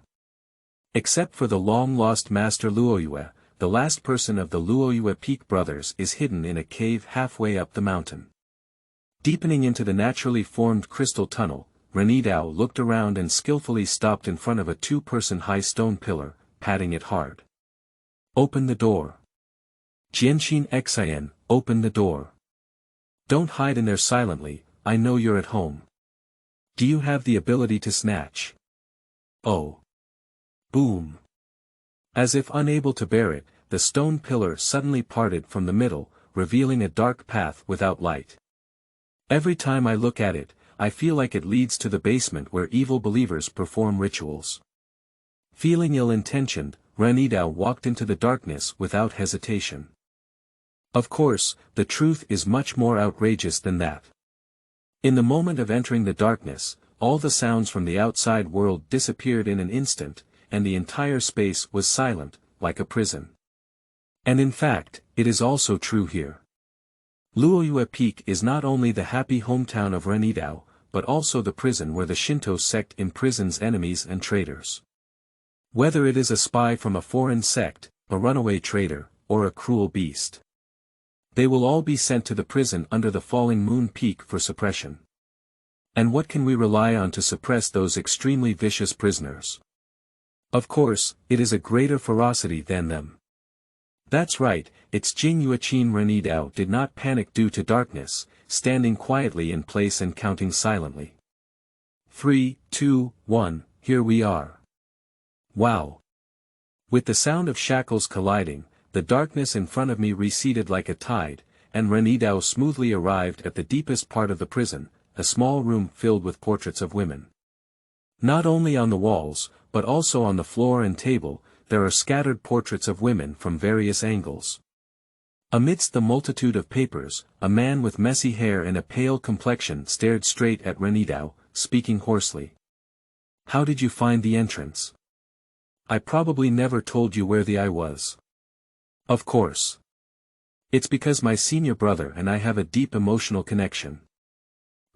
Except for the long-lost Master Luoyue, the last person of the Luoyue Peak brothers is hidden in a cave halfway up the mountain. Deepening into the naturally formed crystal tunnel, Ren Yidao looked around and skillfully stopped in front of a 2-person high stone pillar, patting it hard. Open the door. Jianxin Xian, open the door. Don't hide in there silently, I know you're at home. Do you have the ability to snatch? Oh. Boom. As if unable to bear it, the stone pillar suddenly parted from the middle, revealing a dark path without light. Every time I look at it, I feel like it leads to the basement where evil believers perform rituals. Feeling ill-intentioned, Ren Yidao walked into the darkness without hesitation. Of course, the truth is much more outrageous than that. In the moment of entering the darkness, all the sounds from the outside world disappeared in an instant, and the entire space was silent, like a prison. And in fact, it is also true here. Luoyue Peak is not only the happy hometown of Ren Yidao, but also the prison where the Shinto Sect imprisons enemies and traitors. Whether it is a spy from a foreign sect, a runaway traitor, or a cruel beast. They will all be sent to the prison under the falling moon peak for suppression. And what can we rely on to suppress those extremely vicious prisoners? Of course, it is a greater ferocity than them. That's right, it's Jingyueqin. Ren Yidao did not panic due to darkness, standing quietly in place and counting silently. 3, 2, 1, here we are. Wow. With the sound of shackles colliding, the darkness in front of me receded like a tide, and Ren Yidao smoothly arrived at the deepest part of the prison, a small room filled with portraits of women. Not only on the walls, but also on the floor and table, there are scattered portraits of women from various angles. Amidst the multitude of papers, a man with messy hair and a pale complexion stared straight at Ren Yidao, speaking hoarsely. How did you find the entrance? I probably never told you where the eye was. Of course. It's because my senior brother and I have a deep emotional connection.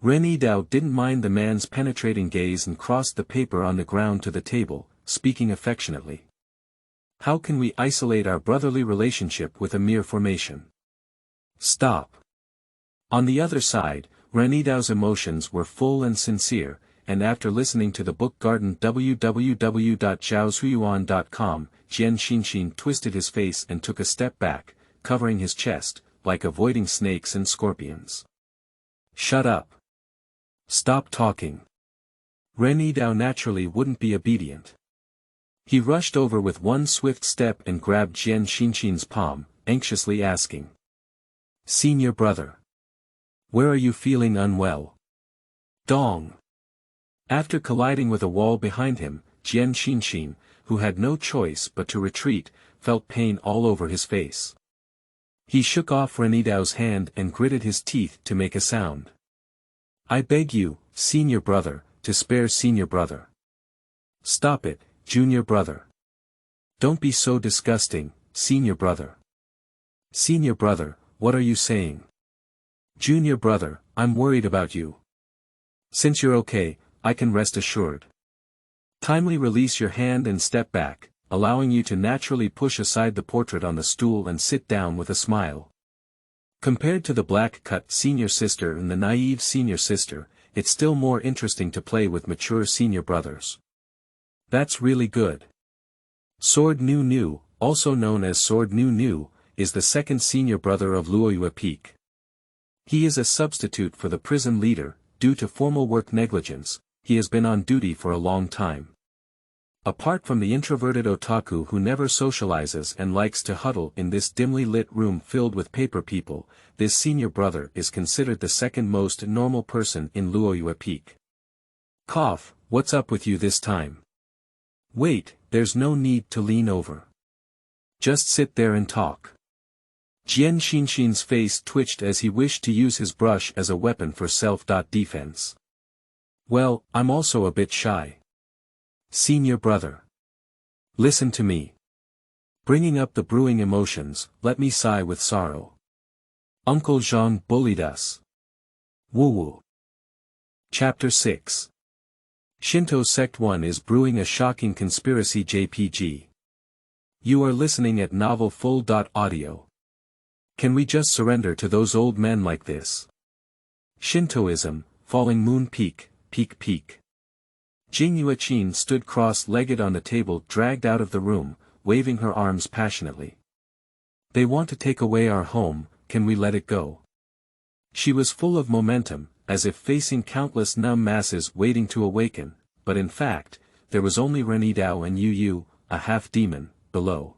Ren Yidao didn't mind the man's penetrating gaze and crossed the paper on the ground to the table, speaking affectionately. How can we isolate our brotherly relationship with a mere formation? Stop. On the other side, Ren Yidao's emotions were full and sincere, and after listening to the book Garden www.zhaozhuyuan.com, Jian Xinxin twisted his face and took a step back, covering his chest, like avoiding snakes and scorpions. Shut up. Stop talking. Ren Yidao naturally wouldn't be obedient. He rushed over with one swift step and grabbed Jian Xinxin's palm, anxiously asking. Senior brother. Where are you feeling unwell? Dong. After colliding with a wall behind him, Jian Xinxin, who had no choice but to retreat, felt pain all over his face. He shook off Ren Yidao's hand and gritted his teeth to make a sound. I beg you, senior brother, to spare senior brother. Stop it, junior brother. Don't be so disgusting, senior brother. Senior brother, what are you saying? Junior brother, I'm worried about you. Since you're okay, I can rest assured. Kindly release your hand and step back, allowing you to naturally push aside the portrait on the stool and sit down with a smile. Compared to the black-cut senior sister and the naive senior sister, it's still more interesting to play with mature senior brothers. That's really good. Sword Nu Nu, also known as Sword Nu Nu, is the second senior brother of Luoyue Peak. He is a substitute for the prison leader, due to formal work negligence. He has been on duty for a long time. Apart from the introverted otaku who never socializes and likes to huddle in this dimly lit room filled with paper people, this senior brother is considered the second most normal person in Luoyue Peak. Cough, what's up with you this time? Wait, there's no need to lean over. Just sit there and talk. Jian Xinxin's face twitched as he wished to use his brush as a weapon for self-defense. Well, I'm also a bit shy. Senior brother. Listen to me. Bringing up the brewing emotions, let me sigh with sorrow. Uncle Zhang bullied us. Woo-woo. Chapter 6. Shinto Sect 1 is brewing a shocking conspiracy JPG. You are listening at novelfull.audio. Can we just surrender to those old men like this? Shintoism, Falling Moon Peak, Peak Peak. Jing Yuaqin stood cross-legged on the table, dragged out of the room, waving her arms passionately. They want to take away our home, can we let it go? She was full of momentum, as if facing countless numb masses waiting to awaken, but in fact, there was only Ren Yidao and Yu, a half-demon, below.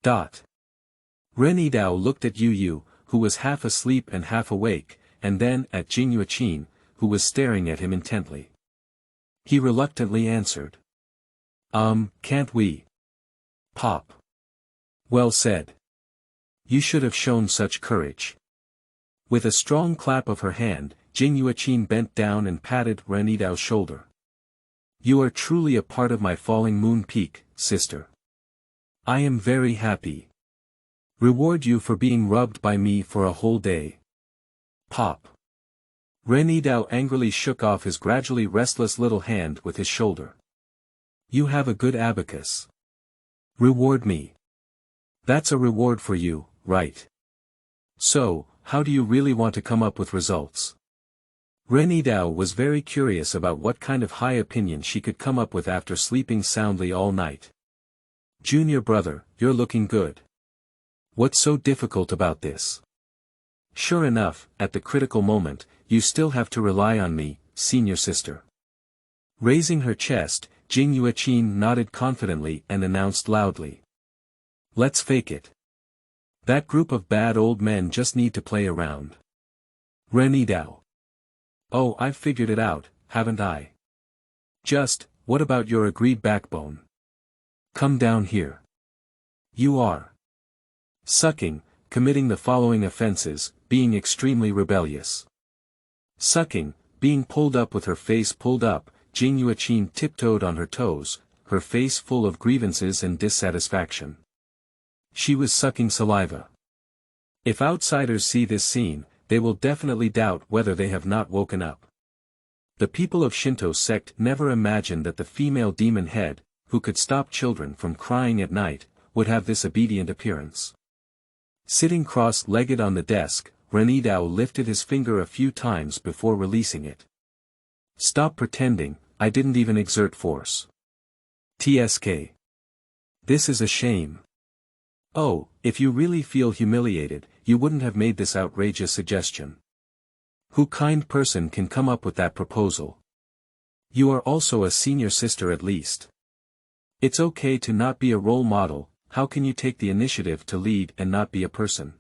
Ren Yidao looked at Yu, who was half asleep and half awake, and then at Jing Yuaqin, who was staring at him intently. He reluctantly answered. Can't we? Pop. Well said. You should have shown such courage. With a strong clap of her hand, Jing Yuaqin bent down and patted Ren Yidao's shoulder. You are truly a part of my falling moon peak, sister. I am very happy. Reward you for being rubbed by me for a whole day. Pop. Ren Yidao angrily shook off his gradually restless little hand with his shoulder. You have a good abacus. Reward me. That's a reward for you, right? So, how do you really want to come up with results? Ren Yidao was very curious about what kind of high opinion she could come up with after sleeping soundly all night. Junior brother, you're looking good. What's so difficult about this? Sure enough, at the critical moment, you still have to rely on me, senior sister. Raising her chest, Jing Yuaqin nodded confidently and announced loudly. Let's fake it. That group of bad old men just need to play around. Ren Yidao. Oh, I've figured it out, haven't I? Just, what about your agreed backbone? Come down here. You are. Sucking, committing the following offenses, being extremely rebellious. Sucking, being pulled up with her face pulled up, Jing Yuqin tiptoed on her toes, her face full of grievances and dissatisfaction. She was sucking saliva. If outsiders see this scene, they will definitely doubt whether they have not woken up. The people of Shinto sect never imagined that the female demon head, who could stop children from crying at night, would have this obedient appearance. Sitting cross-legged on the desk, Ren Yidao lifted his finger a few times before releasing it. Stop pretending, I didn't even exert force. TSK. This is a shame. Oh, if you really feel humiliated, you wouldn't have made this outrageous suggestion. Who kind person can come up with that proposal? You are also a senior sister at least. It's okay to not be a role model, how can you take the initiative to lead and not be a person?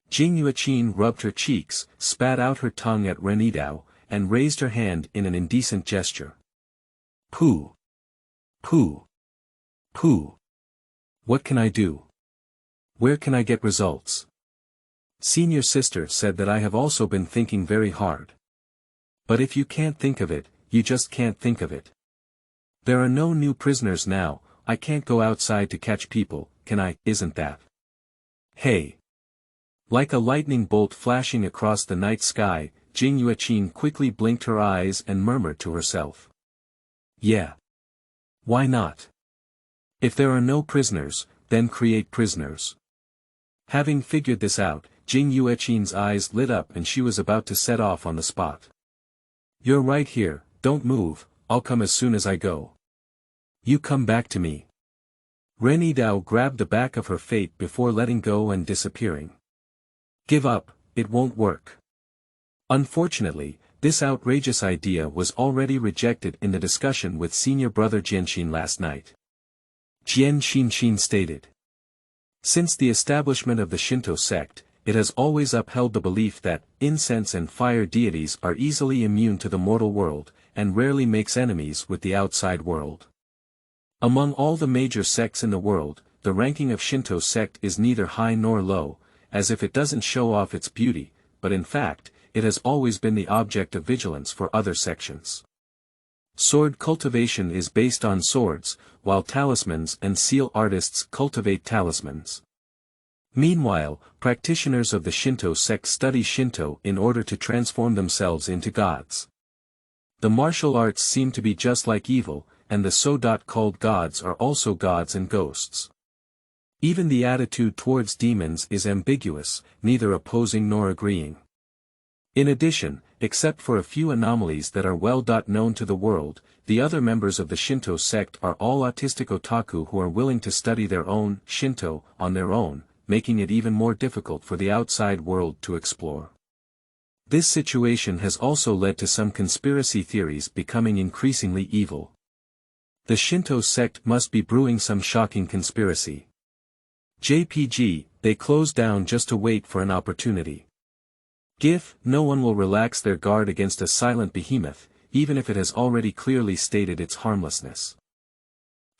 Jing Yuqin rubbed her cheeks, spat out her tongue at Ren Yidao, and raised her hand in an indecent gesture. Pooh. Pooh. Pooh. What can I do? Where can I get results? Senior sister said that I have also been thinking very hard. But if you can't think of it, you just can't think of it. There are no new prisoners now, I can't go outside to catch people, can I? Isn't that? Hey. Like a lightning bolt flashing across the night sky, Jing Yuqin quickly blinked her eyes and murmured to herself. Yeah. Why not? If there are no prisoners, then create prisoners. Having figured this out, Jing Yuqin's eyes lit up and she was about to set off on the spot. You're right here, don't move, I'll come as soon as I go. You come back to me. Ren Yidao grabbed the back of her fate before letting go and disappearing. Give up, it won't work. Unfortunately, this outrageous idea was already rejected in the discussion with senior brother Jianxin last night. Jianxin stated. Since the establishment of the Shinto sect, it has always upheld the belief that incense and fire deities are easily immune to the mortal world, and rarely makes enemies with the outside world. Among all the major sects in the world, the ranking of Shinto sect is neither high nor low, as if it doesn't show off its beauty, but in fact, it has always been the object of vigilance for other sections. Sword cultivation is based on swords, while talismans and seal artists cultivate talismans. Meanwhile, practitioners of the Shinto sect study Shinto in order to transform themselves into gods. The martial arts seem to be just like evil, and the so-called gods are also gods and ghosts. Even the attitude towards demons is ambiguous, neither opposing nor agreeing. In addition, except for a few anomalies that are well known to the world, the other members of the Shinto sect are all autistic otaku who are willing to study their own Shinto on their own, making it even more difficult for the outside world to explore. This situation has also led to some conspiracy theories becoming increasingly evil. The Shinto sect must be brewing some shocking conspiracy. JPG, they close down just to wait for an opportunity. GIF, no one will relax their guard against a silent behemoth, even if it has already clearly stated its harmlessness.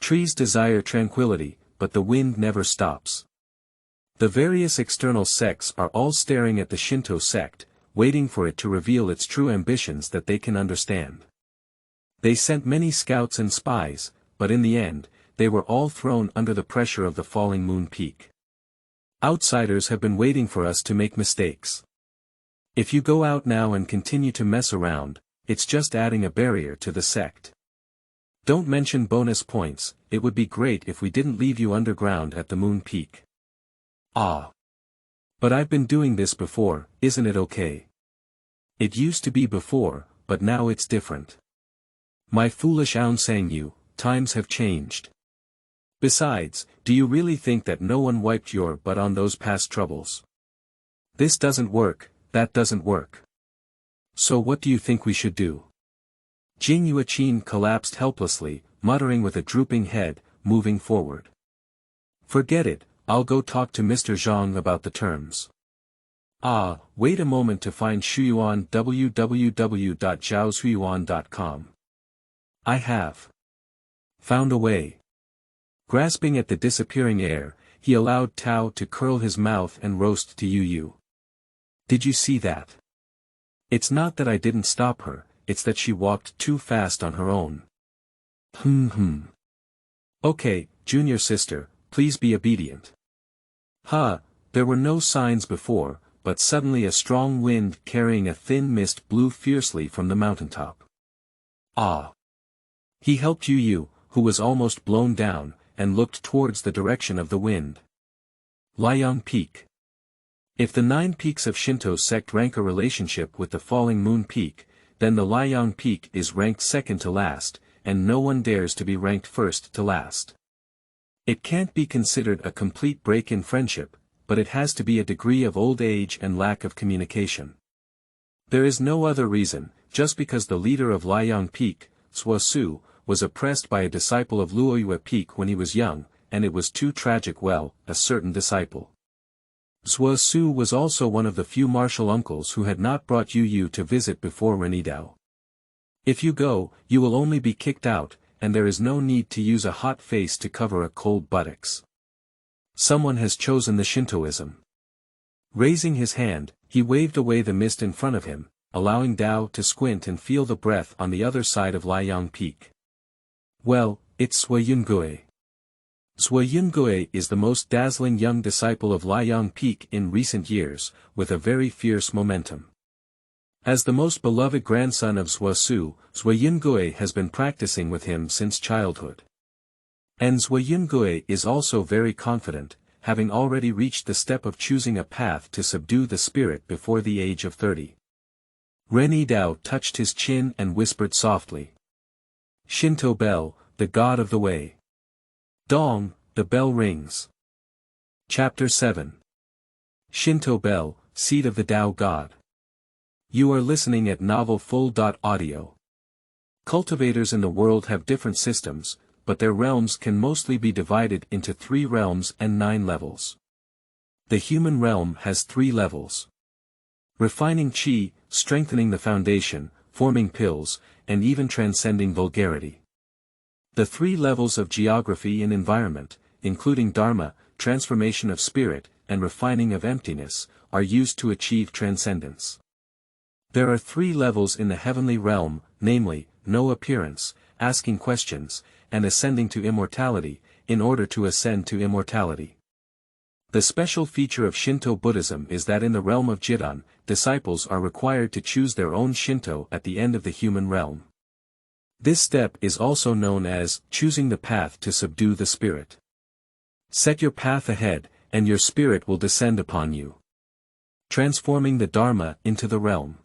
Trees desire tranquility, but the wind never stops. The various external sects are all staring at the Shinto sect, waiting for it to reveal its true ambitions that they can understand. They sent many scouts and spies, but in the end, they were all thrown under the pressure of the falling moon peak. Outsiders have been waiting for us to make mistakes. If you go out now and continue to mess around, it's just adding a barrier to the sect. Don't mention bonus points, it would be great if we didn't leave you underground at the moon peak. Ah. But I've been doing this before, isn't it okay? It used to be before, but now it's different. My foolish Xianxia, times have changed. Besides, do you really think that no one wiped your butt on those past troubles? This doesn't work, that doesn't work. So what do you think we should do? Jing Yuqin collapsed helplessly, muttering with a drooping head, moving forward. Forget it, I'll go talk to Mr. Zhang about the terms. Ah, wait a moment to find Shuyuan www.zhaoshuyuan.com. I have found a way. Grasping at the disappearing air, he allowed Tao to curl his mouth and roast to Yu. Did you see that? It's not that I didn't stop her, it's that she walked too fast on her own. Okay, junior sister, please be obedient. There were no signs before, but suddenly a strong wind carrying a thin mist blew fiercely from the mountaintop. He helped Yu, who was almost blown down, and looked towards the direction of the wind. Liang Peak. If the 9 peaks of Shinto Sect rank a relationship with the falling moon peak, then the Liang Peak is ranked second to last, and no one dares to be ranked first to last. It can't be considered a complete break in friendship, but it has to be a degree of old age and lack of communication. There is no other reason, just because the leader of Liang Peak, Suosu, was oppressed by a disciple of Luoyue Peak when he was young, and it was too tragic. A certain disciple. Suosu was also one of the few martial uncles who had not brought Yu to visit before Ren Yidao. If you go, you will only be kicked out, and there is no need to use a hot face to cover a cold buttocks. Someone has chosen the Shintoism. Raising his hand, he waved away the mist in front of him, allowing Dao to squint and feel the breath on the other side of Liang Peak. Well, it's Sui Yungue. Sui Yungue is the most dazzling young disciple of Liang Peak in recent years, with a very fierce momentum. As the most beloved grandson of Suosu, Sui Yungue has been practicing with him since childhood. And Sui Yungue is also very confident, having already reached the step of choosing a path to subdue the spirit before the age of 30. Ren Yidao touched his chin and whispered softly. Shinto bell, the god of the way. Dong, the bell rings. Chapter 7. Shinto bell, seed of the Tao god. You are listening at novelfull.audio. Cultivators in the world have different systems, but their realms can mostly be divided into 3 realms and 9 levels. The human realm has 3 levels. Refining chi, strengthening the foundation, forming pills, and even transcending vulgarity. The 3 levels of geography and environment, including dharma, transformation of spirit, and refining of emptiness, are used to achieve transcendence. There are 3 levels in the heavenly realm, namely, no appearance, asking questions, and ascending to immortality, in order to ascend to immortality. The special feature of Shinto Buddhism is that in the realm of Jidan, disciples are required to choose their own Shinto at the end of the human realm. This step is also known as choosing the path to subdue the spirit. Set your path ahead, and your spirit will descend upon you, transforming the Dharma into the realm.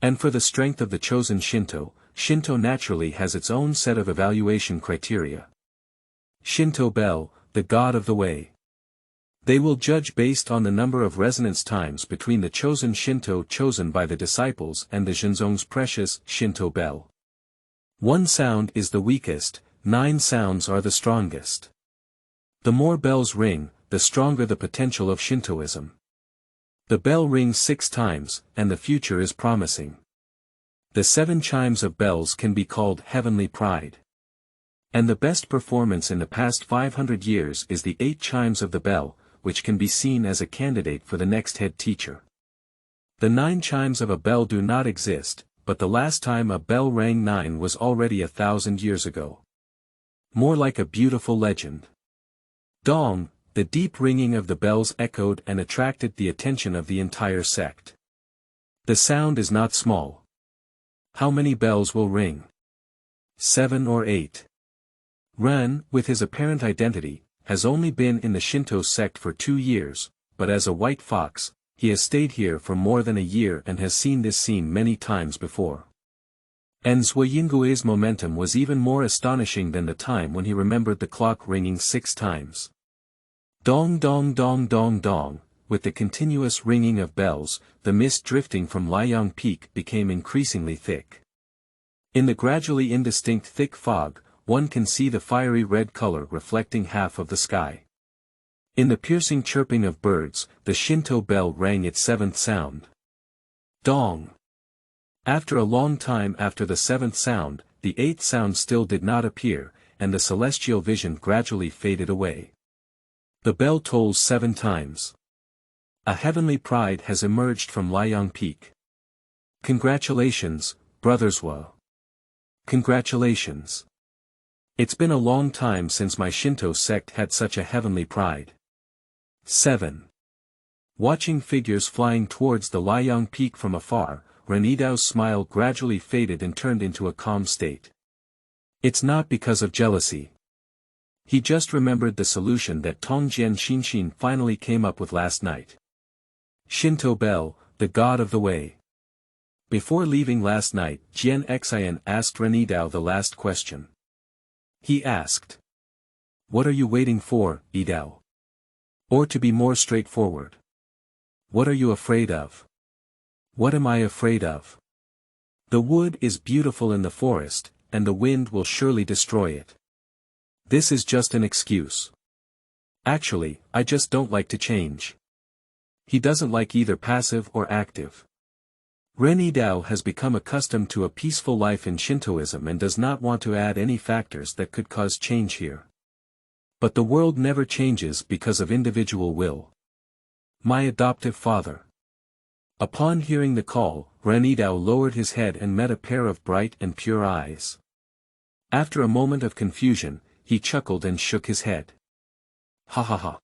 And for the strength of the chosen Shinto, Shinto naturally has its own set of evaluation criteria. Shinto bell, the god of the way. They will judge based on the number of resonance times between the chosen Shinto chosen by the disciples and the Zhenzong's precious Shinto bell. 1 sound is the weakest, 9 sounds are the strongest. The more bells ring, the stronger the potential of Shintoism. The bell rings 6 times, and the future is promising. The 7 chimes of bells can be called heavenly pride. And the best performance in the past 500 years is the 8 chimes of the bell, which can be seen as a candidate for the next head teacher. The 9 chimes of a bell do not exist, but the last time a bell rang 9 was already 1,000 years ago. More like a beautiful legend. Dong, the deep ringing of the bells echoed and attracted the attention of the entire sect. The sound is not small. How many bells will ring? 7 or 8. Ren, with his apparent identity, has only been in the Shinto sect for 2 years, but as a white fox, he has stayed here for more than a year and has seen this scene many times before. And Sui Yungue's momentum was even more astonishing than the time when he remembered the clock ringing 6 times. Dong dong dong dong dong, with the continuous ringing of bells, the mist drifting from Liang Peak became increasingly thick. In the gradually indistinct thick fog, one can see the fiery red color reflecting half of the sky. In the piercing chirping of birds, the Shinto bell rang its 7th sound. Dong. After a long time after the 7th sound, the 8th sound still did not appear, and the celestial vision gradually faded away. The bell tolls 7 times. A heavenly pride has emerged from Liang Peak. Congratulations, Brothers Wa. Congratulations. It's been a long time since my Shinto sect had such a heavenly pride. 7. Watching figures flying towards the Liang Peak from afar, Ren Yidao's smile gradually faded and turned into a calm state. It's not because of jealousy. He just remembered the solution that Tongjian Xinshin finally came up with last night. Shinto Bell, the god of the way. Before leaving last night, Jian Xian asked Ren Yidao the last question. He asked, "What are you waiting for, Yidao? Or to be more straightforward, what are you afraid of?" "What am I afraid of? The wood is beautiful in the forest, and the wind will surely destroy it. This is just an excuse. Actually, I just don't like to change." He doesn't like either passive or active. Ren Yidao has become accustomed to a peaceful life in Shintoism and does not want to add any factors that could cause change here. But the world never changes because of individual will. My adoptive father. Upon hearing the call, Ren Yidao lowered his head and met a pair of bright and pure eyes. After a moment of confusion, he chuckled and shook his head. Ha ha ha.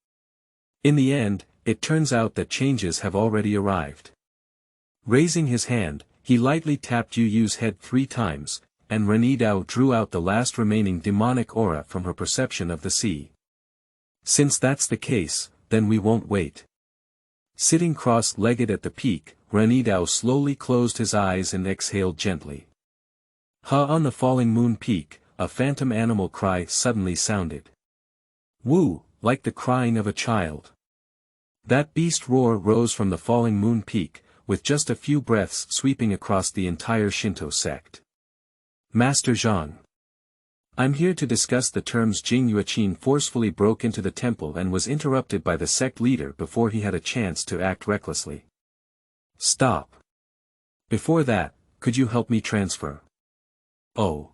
In the end, it turns out that changes have already arrived. Raising his hand, he lightly tapped Yu Yu's head 3 times, and Ren Yidao drew out the last remaining demonic aura from her perception of the sea. Since that's the case, then we won't wait. Sitting cross-legged at the peak, Ren Yidao slowly closed his eyes and exhaled gently. On the falling moon peak, a phantom animal cry suddenly sounded. Woo, like the crying of a child. That beast roar rose from the falling moon peak, with just a few breaths sweeping across the entire Shinto sect. Master Zhang. I'm here to discuss the terms. Jing Yueqin forcefully broke into the temple and was interrupted by the sect leader before he had a chance to act recklessly. Stop. Before that, could you help me transfer? Oh.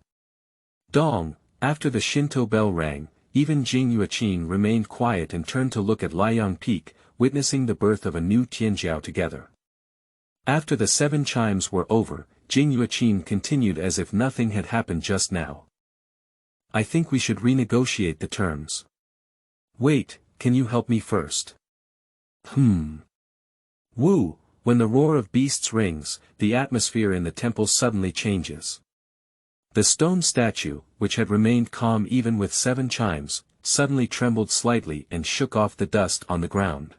Dong, after the Shinto bell rang, even Jing Yueqin remained quiet and turned to look at Liang Peak, witnessing the birth of a new Tianjiao together. After the 7 chimes were over, Jing Yueqin continued as if nothing had happened just now. I think we should renegotiate the terms. Wait, can you help me first? Woo, when the roar of beasts rings, the atmosphere in the temple suddenly changes. The stone statue, which had remained calm even with 7 chimes, suddenly trembled slightly and shook off the dust on the ground.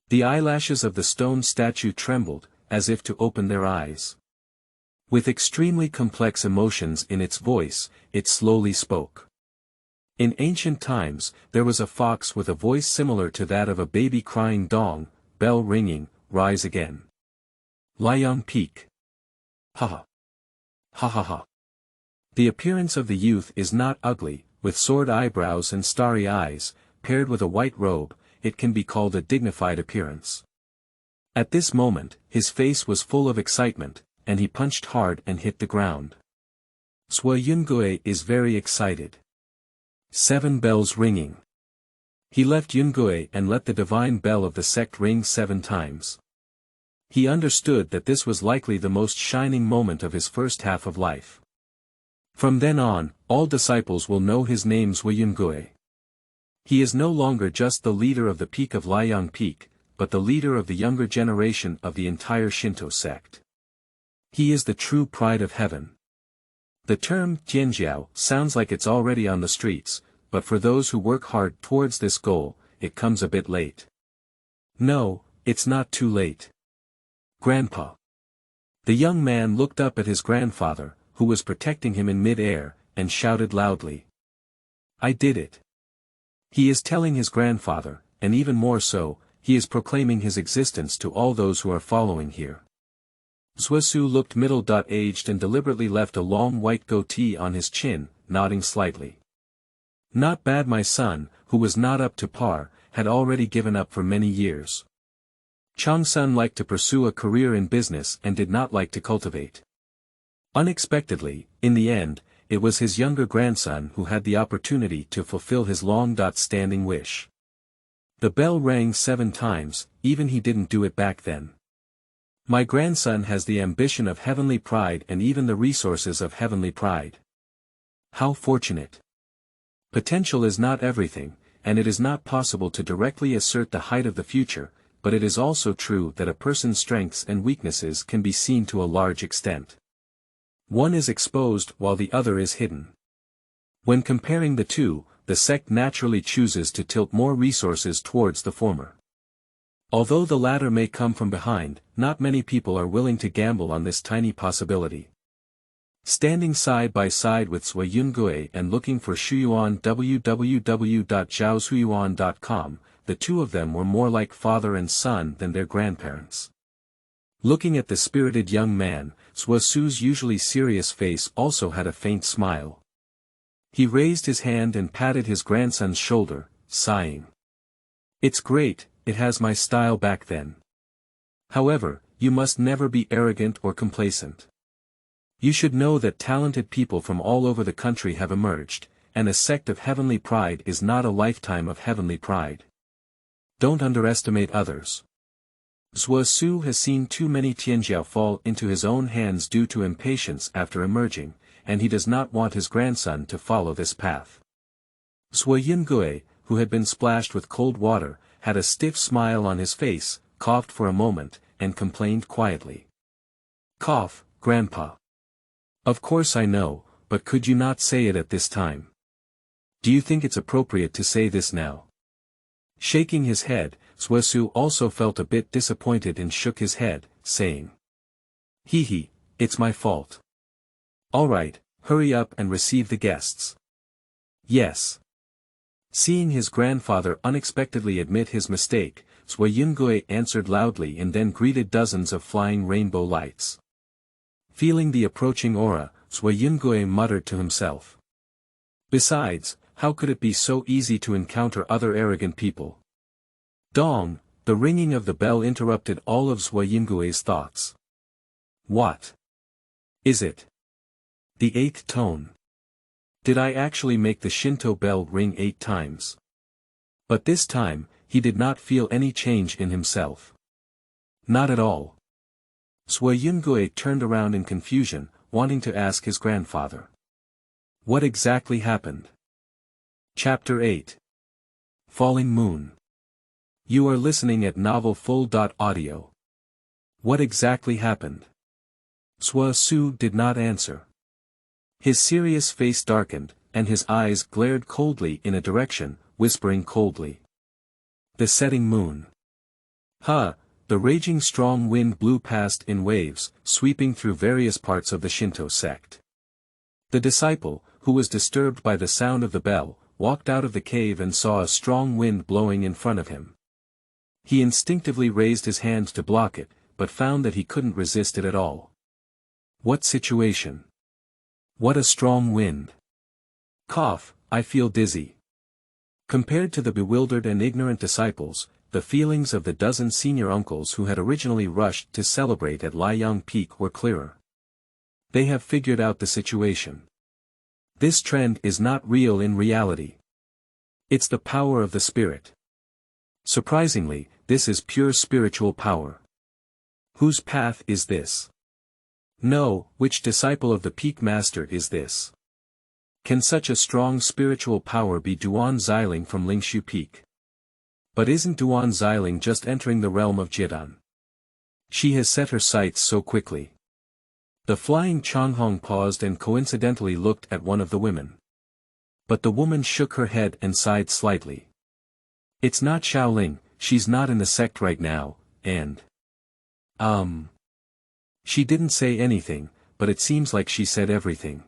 The eyelashes of the stone statue trembled, as if to open their eyes. With extremely complex emotions in its voice, it slowly spoke. In ancient times, there was a fox with a voice similar to that of a baby crying dong, bell ringing, rise again. Liang Peak. Ha ha. Ha ha ha. The appearance of the youth is not ugly, with sword eyebrows and starry eyes, paired with a white robe, it can be called a dignified appearance. At this moment, his face was full of excitement, and he punched hard and hit the ground. Sui Yungue is very excited. 7 bells ringing. He left Yungue and let the divine bell of the sect ring 7 times. He understood that this was likely the most shining moment of his first half of life. From then on, all disciples will know his name Sui Yungue. He is no longer just the leader of the peak of Liang Peak, but the leader of the younger generation of the entire Shinto sect. He is the true pride of heaven. The term Tianjiao sounds like it's already on the streets, but for those who work hard towards this goal, it comes a bit late. No, it's not too late. Grandpa. The young man looked up at his grandfather, who was protecting him in mid-air, and shouted loudly. I did it. He is telling his grandfather, and even more so, he is proclaiming his existence to all those who are following here. Zuosu looked middle-aged and deliberately left a long white goatee on his chin, nodding slightly. Not bad. My son, who was not up to par, had already given up for many years. Changsun liked to pursue a career in business and did not like to cultivate. Unexpectedly, in the end, it was his younger grandson who had the opportunity to fulfill his long-standing wish. The bell rang 7 times, even he didn't do it back then. My grandson has the ambition of heavenly pride and even the resources of heavenly pride. How fortunate. Potential is not everything, and it is not possible to directly assert the height of the future, but it is also true that a person's strengths and weaknesses can be seen to a large extent. One is exposed while the other is hidden. When comparing the two, the sect naturally chooses to tilt more resources towards the former. Although the latter may come from behind, not many people are willing to gamble on this tiny possibility. Standing side by side with Sui Yungue and looking for Shuyuan www.zhaoshuyuan.com, the two of them were more like father and son than their grandparents. Looking at the spirited young man, Sui Su's usually serious face also had a faint smile. He raised his hand and patted his grandson's shoulder, sighing. It's great, it has my style back then. However, you must never be arrogant or complacent. You should know that talented people from all over the country have emerged, and a sect of heavenly pride is not a lifetime of heavenly pride. Don't underestimate others. Sui Su has seen too many Tianjiao fall into his own hands due to impatience after emerging, and he does not want his grandson to follow this path. Sui Yungue, who had been splashed with cold water, had a stiff smile on his face, coughed for a moment, and complained quietly. Cough, Grandpa. Of course I know, but could you not say it at this time? Do you think it's appropriate to say this now? Shaking his head, Sui Su also felt a bit disappointed and shook his head, saying. Hee, it's my fault. All right, hurry up and receive the guests. Yes. Seeing his grandfather unexpectedly admit his mistake, Sui Yungue answered loudly and then greeted dozens of flying rainbow lights. Feeling the approaching aura, Sui Yungue muttered to himself. Besides, how could it be so easy to encounter other arrogant people? Dong, the ringing of the bell interrupted all of Sui Yungue's thoughts. What? Is it? The 8th tone. Did I actually make the Shinto bell ring 8 times? But this time, he did not feel any change in himself. Not at all. Sui Yungue turned around in confusion, wanting to ask his grandfather. What exactly happened? Chapter 8. Falling Moon. You are listening at novelfull.audio. What exactly happened? Sui Su did not answer. His serious face darkened, and his eyes glared coldly in a direction, whispering coldly. The setting moon. The raging strong wind blew past in waves, sweeping through various parts of the Shinto sect. The disciple, who was disturbed by the sound of the bell, walked out of the cave and saw a strong wind blowing in front of him. He instinctively raised his hand to block it, but found that he couldn't resist it at all. What situation? What a strong wind. Cough, I feel dizzy. Compared to the bewildered and ignorant disciples, the feelings of the dozen senior uncles who had originally rushed to celebrate at Liang Peak were clearer. They have figured out the situation. This trend is not real in reality. It's the power of the spirit. Surprisingly, this is pure spiritual power. Whose path is this? No, which disciple of the Peak Master is this? Can such a strong spiritual power be Duan Xiling from Lingshu Peak? But isn't Duan Xiling just entering the realm of Jidan? She has set her sights so quickly. The flying Changhong paused and coincidentally looked at one of the women. But the woman shook her head and sighed slightly. It's not Xiaoling, she's not in the sect right now, and... She didn't say anything, but it seems like she said everything.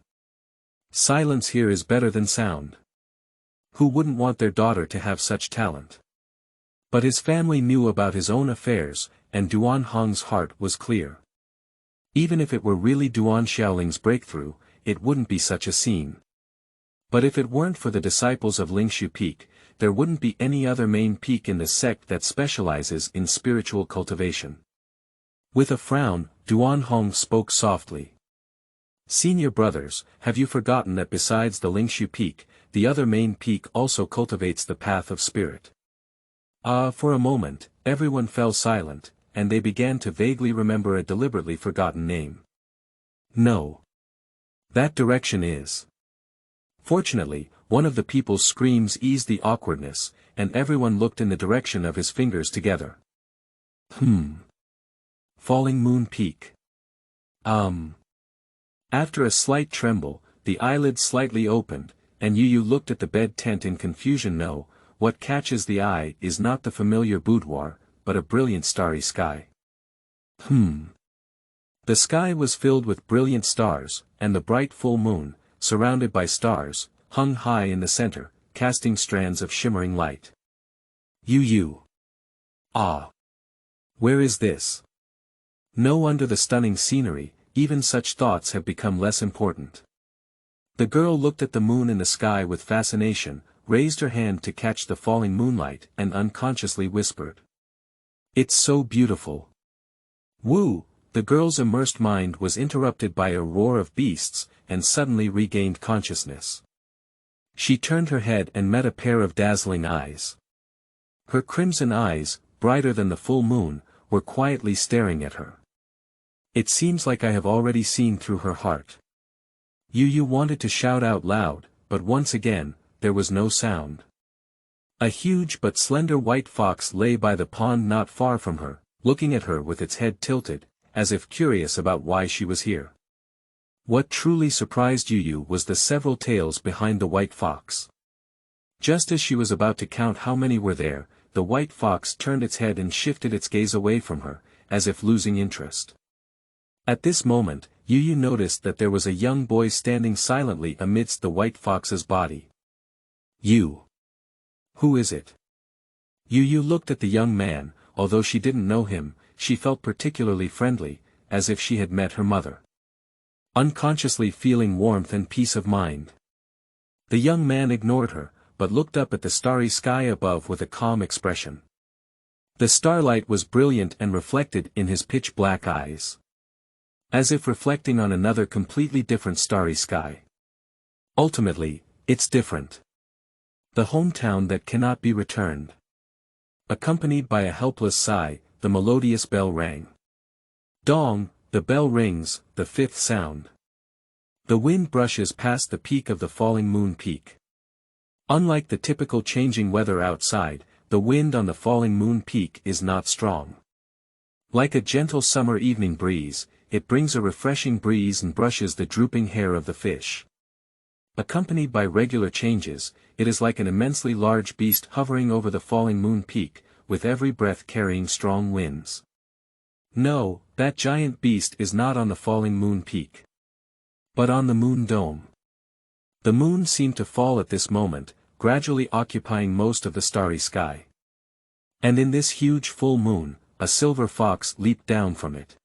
Silence here is better than sound. Who wouldn't want their daughter to have such talent? But his family knew about his own affairs, and Duan Hong's heart was clear. Even if it were really Duan Xiaoling's breakthrough, it wouldn't be such a scene. But if it weren't for the disciples of Lingshu Peak, there wouldn't be any other main peak in the sect that specializes in spiritual cultivation. With a frown, Duan Hong spoke softly. Senior brothers, have you forgotten that besides the Lingshu Peak, the other main peak also cultivates the path of spirit? For a moment, everyone fell silent, and they began to vaguely remember a deliberately forgotten name. No. That direction is. Fortunately, one of the people's screams eased the awkwardness, and everyone looked in the direction of his fingers together. Falling Moon Peak. After a slight tremble, the eyelids slightly opened, and Yu looked at the bed tent in confusion. No, what catches the eye is not the familiar boudoir, but a brilliant starry sky. The sky was filled with brilliant stars, and the bright full moon, surrounded by stars, hung high in the center, casting strands of shimmering light. Yu. Ah. Where is this? No, under the stunning scenery, even such thoughts have become less important. The girl looked at the moon in the sky with fascination, raised her hand to catch the falling moonlight, and unconsciously whispered. It's so beautiful. Woo! The girl's immersed mind was interrupted by a roar of beasts, and suddenly regained consciousness. She turned her head and met a pair of dazzling eyes. Her crimson eyes, brighter than the full moon, were quietly staring at her. It seems like I have already seen through her heart. Yu wanted to shout out loud, but once again, there was no sound. A huge but slender white fox lay by the pond not far from her, looking at her with its head tilted, as if curious about why she was here. What truly surprised Yu was the several tails behind the white fox. Just as she was about to count how many were there, the white fox turned its head and shifted its gaze away from her, as if losing interest. At this moment, Yu noticed that there was a young boy standing silently amidst the white fox's body. Who is it? Yu looked at the young man. Although she didn't know him, she felt particularly friendly, as if she had met her mother. Unconsciously feeling warmth and peace of mind. The young man ignored her, but looked up at the starry sky above with a calm expression. The starlight was brilliant and reflected in his pitch-black eyes. As if reflecting on another completely different starry sky. Ultimately, it's different. The hometown that cannot be returned. Accompanied by a helpless sigh, the melodious bell rang. Dong, the bell rings, the fifth sound. The wind brushes past the peak of the falling moon peak. Unlike the typical changing weather outside, the wind on the falling moon peak is not strong. Like a gentle summer evening breeze, it brings a refreshing breeze and brushes the drooping hair of the fish. Accompanied by regular changes, it is like an immensely large beast hovering over the falling moon peak, with every breath carrying strong winds. No, that giant beast is not on the falling moon peak. But on the moon dome. The moon seemed to fall at this moment, gradually occupying most of the starry sky. And in this huge full moon, a silver fox leaped down from it.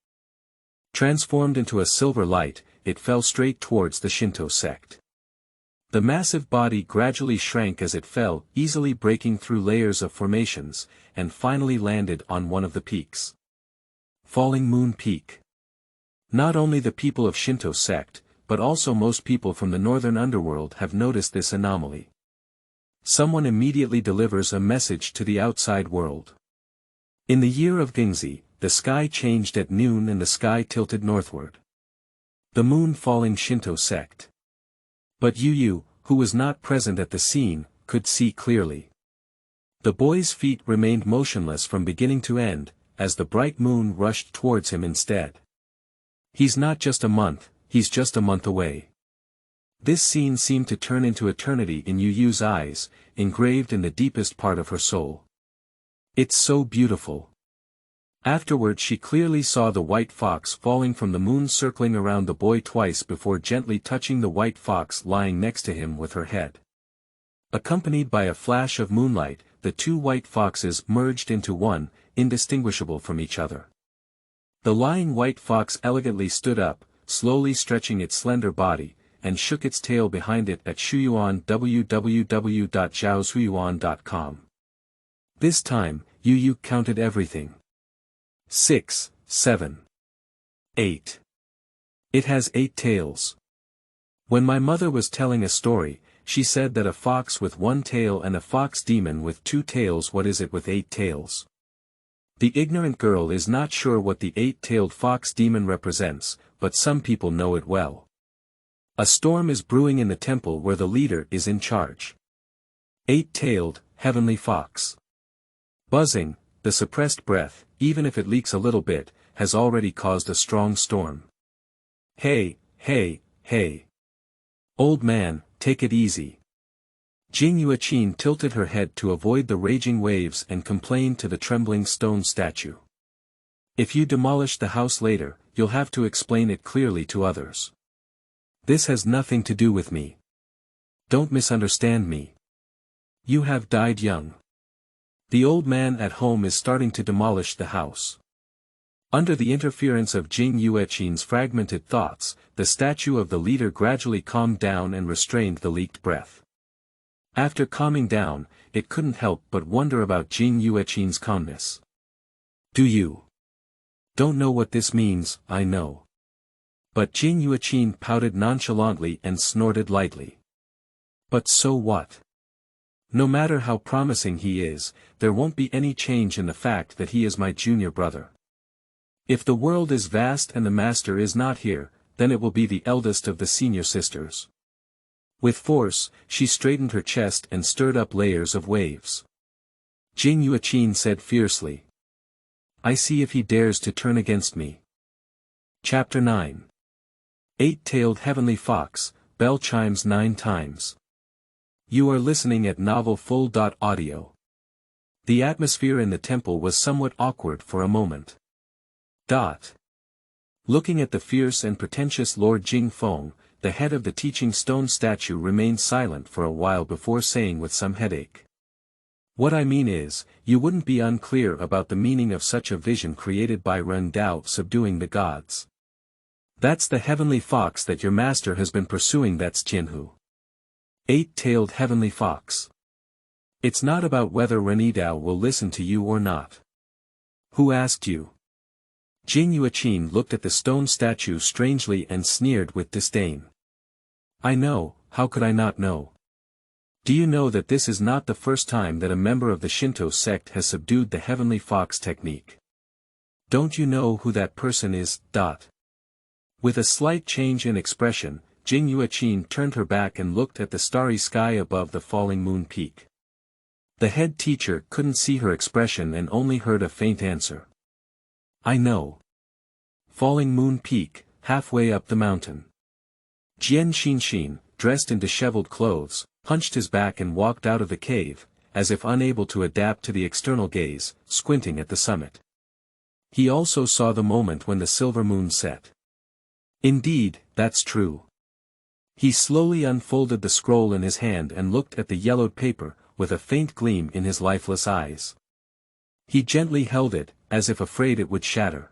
Transformed into a silver light, it fell straight towards the Shinto Sect. The massive body gradually shrank as it fell, easily breaking through layers of formations, and finally landed on one of the peaks. Falling Moon Peak. Not only the people of Shinto Sect, but also most people from the northern underworld have noticed this anomaly. Someone immediately delivers a message to the outside world. In the year of Gingzi, the sky changed at noon and the sky tilted northward. The moon falling Shinto Sect. But Yu, who was not present at the scene, could see clearly. The boy's feet remained motionless from beginning to end, as the bright moon rushed towards him instead. He's not just a month, he's just a month away. This scene seemed to turn into eternity in Yu's eyes, engraved in the deepest part of her soul. It's so beautiful. Afterward she clearly saw the white fox falling from the moon, circling around the boy twice before gently touching the white fox lying next to him with her head. Accompanied by a flash of moonlight, the two white foxes merged into one, indistinguishable from each other. The lying white fox elegantly stood up, slowly stretching its slender body, and shook its tail behind it at Shuyuan www.zhaoshuyuan.com. This time, Yu counted everything. 6, 7, 8. It has 8 tails. When my mother was telling a story, she said that a fox with 1 tail and a fox demon with 2 tails. What is it with 8 tails? The ignorant girl is not sure what the 8-tailed fox demon represents, but some people know it well. A storm is brewing in the temple where the leader is in charge. 8-tailed, heavenly fox. Buzzing, the suppressed breath, even if it leaks a little bit, has already caused a strong storm. Hey, hey, hey. Old man, take it easy. Jing Yueqin tilted her head to avoid the raging waves and complained to the trembling stone statue. If you demolish the house later, you'll have to explain it clearly to others. This has nothing to do with me. Don't misunderstand me. You have died young. The old man at home is starting to demolish the house. Under the interference of Jing Yueqin's fragmented thoughts, the statue of the leader gradually calmed down and restrained the leaked breath. After calming down, it couldn't help but wonder about Jing Yueqin's calmness. Do you? Don't know what this means, I know. But Jing Yueqin pouted nonchalantly and snorted lightly. But so what? No matter how promising he is, there won't be any change in the fact that he is my junior brother. If the world is vast and the master is not here, then it will be the eldest of the senior sisters. With force, she straightened her chest and stirred up layers of waves. Jing Yueqin said fiercely. I see if he dares to turn against me. Chapter 9. 8-tailed heavenly fox, bell chimes 9 times. You are listening at Novel Full.audio. The atmosphere in the temple was somewhat awkward for a moment. Looking at the fierce and pretentious Lord Jing Feng, the head of the teaching stone statue remained silent for a while before saying with some headache. What I mean is, you wouldn't be unclear about the meaning of such a vision created by Ren Yidao subduing the gods. That's the heavenly fox that your master has been pursuing. That's Jinhu. 8-tailed heavenly fox. It's not about whether Ren Yidao will listen to you or not. Who asked you? Jing Yueqin looked at the stone statue strangely and sneered with disdain. I know, how could I not know? Do you know that this is not the first time that a member of the Shinto Sect has subdued the heavenly fox technique? Don't you know who that person is? With a slight change in expression, Jing Yueqin turned her back and looked at the starry sky above the falling moon peak. The head teacher couldn't see her expression and only heard a faint answer. I know. Falling moon peak, halfway up the mountain. Jian Xinxin, dressed in disheveled clothes, hunched his back and walked out of the cave, as if unable to adapt to the external gaze, squinting at the summit. He also saw the moment when the silver moon set. Indeed, that's true. He slowly unfolded the scroll in his hand and looked at the yellowed paper, with a faint gleam in his lifeless eyes. He gently held it, as if afraid it would shatter.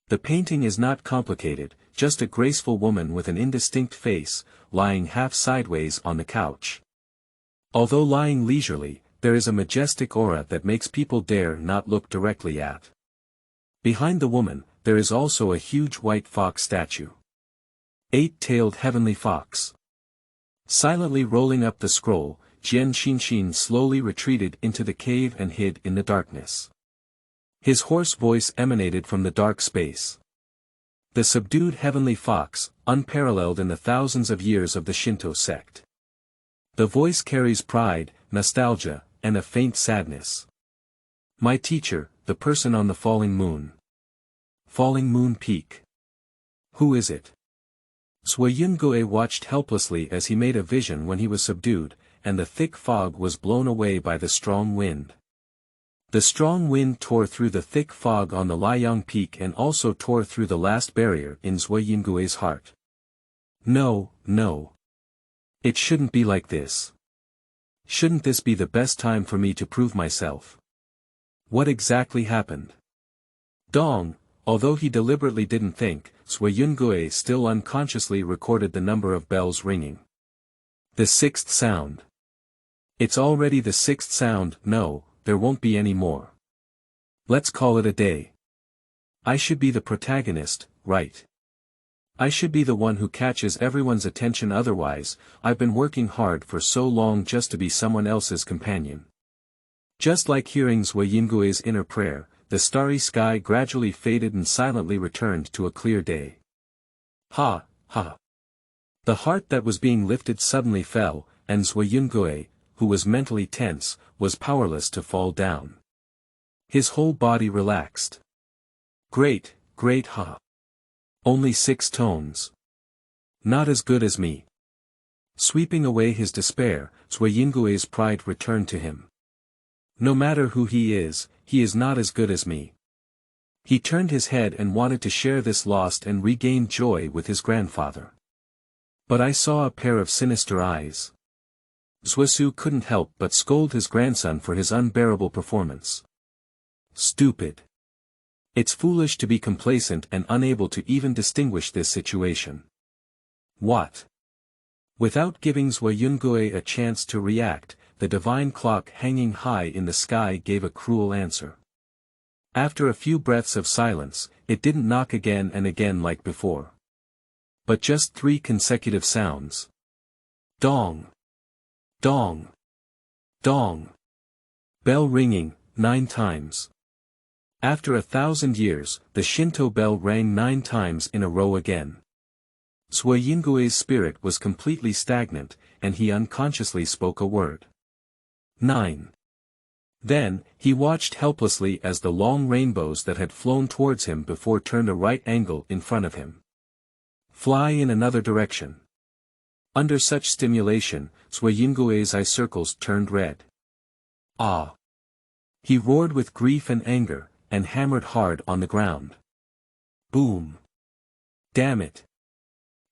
The painting is not complicated, just a graceful woman with an indistinct face, lying half sideways on the couch. Although lying leisurely, there is a majestic aura that makes people dare not look directly at. Behind the woman, there is also a huge white fox statue. 8-tailed heavenly fox. Silently rolling up the scroll, Jian Xinxin slowly retreated into the cave and hid in the darkness. His hoarse voice emanated from the dark space. The subdued heavenly fox, unparalleled in the thousands of years of the Shinto sect. The voice carries pride, nostalgia, and a faint sadness. My teacher, the person on the falling moon. Falling moon peak. Who is it? Sui Yungue watched helplessly as he made a vision when he was subdued, and the thick fog was blown away by the strong wind. The strong wind tore through the thick fog on the Liang peak and also tore through the last barrier in Sui Yungue's heart. No, no. It shouldn't be like this. Shouldn't this be the best time for me to prove myself? What exactly happened? Dong, although he deliberately didn't think, Sui Yungue still unconsciously recorded the number of bells ringing. The 6th sound. It's already the 6th sound. No, there won't be any more. Let's call it a day. I should be the protagonist, right? I should be the one who catches everyone's attention, otherwise, I've been working hard for so long just to be someone else's companion. Just like hearing Zhui Yingui's inner prayer, the starry sky gradually faded and silently returned to a clear day. Ha, ha. The heart that was being lifted suddenly fell, and Zhui Yingui, who was mentally tense, was powerless to fall down. His whole body relaxed. Great, great, ha. Only 6 tones. Not as good as me. Sweeping away his despair, Zhui Yingui's pride returned to him. No matter who he is not as good as me. He turned his head and wanted to share this lost and regained joy with his grandfather. But I saw a pair of sinister eyes. Zhuisu couldn't help but scold his grandson for his unbearable performance. Stupid. It's foolish to be complacent and unable to even distinguish this situation. What? Without giving Zhui Yingui a chance to react, the divine clock hanging high in the sky gave a cruel answer. After a few breaths of silence, it didn't knock again and again like before. But just 3 consecutive sounds. Dong. Dong. Dong. Bell ringing, 9 times. After 1,000 years, the Shinto bell rang 9 times in a row again. Zhui Yingui's spirit was completely stagnant, and he unconsciously spoke a word. 9. Then, he watched helplessly as the long rainbows that had flown towards him before turned a right angle in front of him. Fly in another direction. Under such stimulation, Zhui Yingui's eye circles turned red. Ah! He roared with grief and anger, and hammered hard on the ground. Boom! Damn it!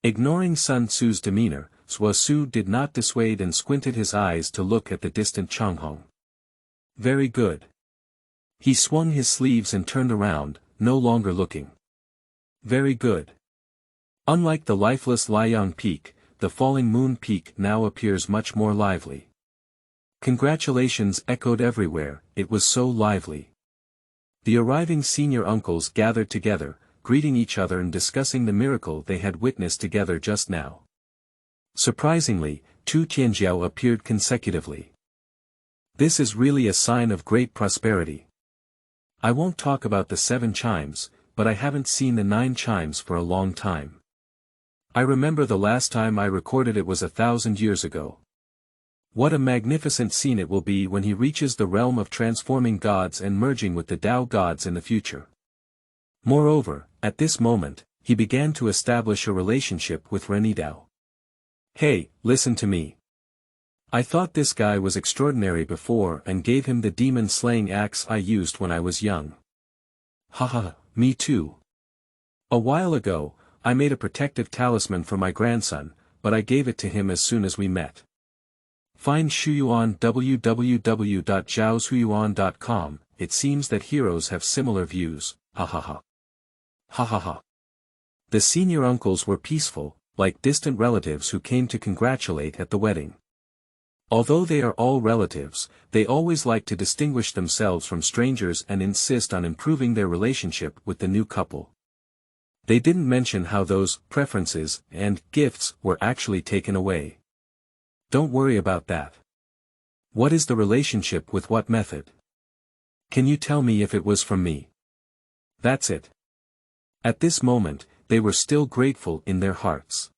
Ignoring Sun Tzu's demeanor, Zhuisu did not dissuade and squinted his eyes to look at the distant Changhong. Very good. He swung his sleeves and turned around, no longer looking. Very good. Unlike the lifeless Liang Peak, the falling moon peak now appears much more lively. Congratulations echoed everywhere, it was so lively. The arriving senior uncles gathered together, greeting each other and discussing the miracle they had witnessed together just now. Surprisingly, 2 Tianjiao appeared consecutively. This is really a sign of great prosperity. I won't talk about the 7 chimes, but I haven't seen the 9 chimes for a long time. I remember the last time I recorded it was 1,000 years ago. What a magnificent scene it will be when he reaches the realm of transforming gods and merging with the Tao gods in the future. Moreover, at this moment, he began to establish a relationship with Ren Yidao. Hey, listen to me. I thought this guy was extraordinary before and gave him the demon-slaying axe I used when I was young. Haha, me too. A while ago, I made a protective talisman for my grandson, but I gave it to him as soon as we met. Find Shuyuan www.zhaoshuyuan.com. It seems that heroes have similar views, ha ha ha. Ha ha ha. The senior uncles were peaceful, like distant relatives who came to congratulate at the wedding. Although they are all relatives, they always like to distinguish themselves from strangers and insist on improving their relationship with the new couple. They didn't mention how those preferences and gifts were actually taken away. Don't worry about that. What is the relationship with what method? Can you tell me if it was from me? That's it. At this moment, they were still grateful in their hearts.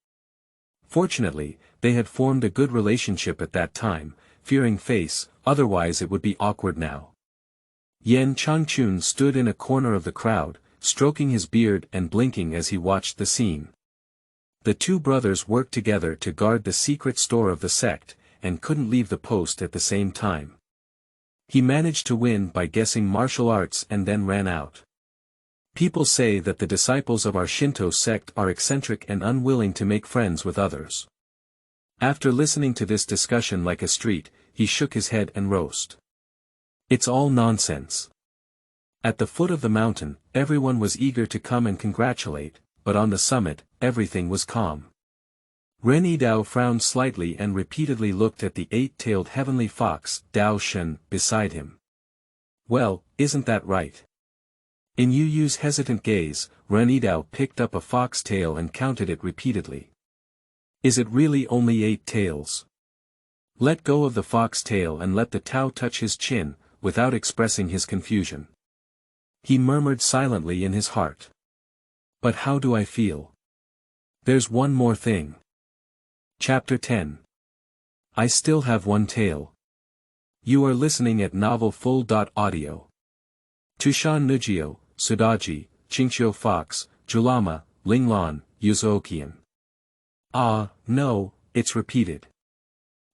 Fortunately, they had formed a good relationship at that time, fearing face, otherwise it would be awkward now. Yan Changchun stood in a corner of the crowd, stroking his beard and blinking as he watched the scene. The 2 brothers worked together to guard the secret store of the sect, and couldn't leave the post at the same time. He managed to win by guessing martial arts and then ran out. People say that the disciples of our Shinto sect are eccentric and unwilling to make friends with others. After listening to this discussion like a street, he shook his head and roast. It's all nonsense. At the foot of the mountain, everyone was eager to come and congratulate, but on the summit, everything was calm. Ren Yidao frowned slightly and repeatedly looked at the 8-tailed heavenly fox, Dao Shen, beside him. Well, isn't that right? In Yu Yu's hesitant gaze, Ren Yidao picked up a fox tail and counted it repeatedly. Is it really only 8 tails? Let go of the fox tail and let the Tao touch his chin, without expressing his confusion. He murmured silently in his heart. But how do I feel? There's one more thing. Chapter 10. I still have one tail. You are listening at Novel Full.audio. Tushan Nujio, Sudaji, Qingxiu Fox, Julama, Linglan, Yuzookian. Ah, no, it's repeated.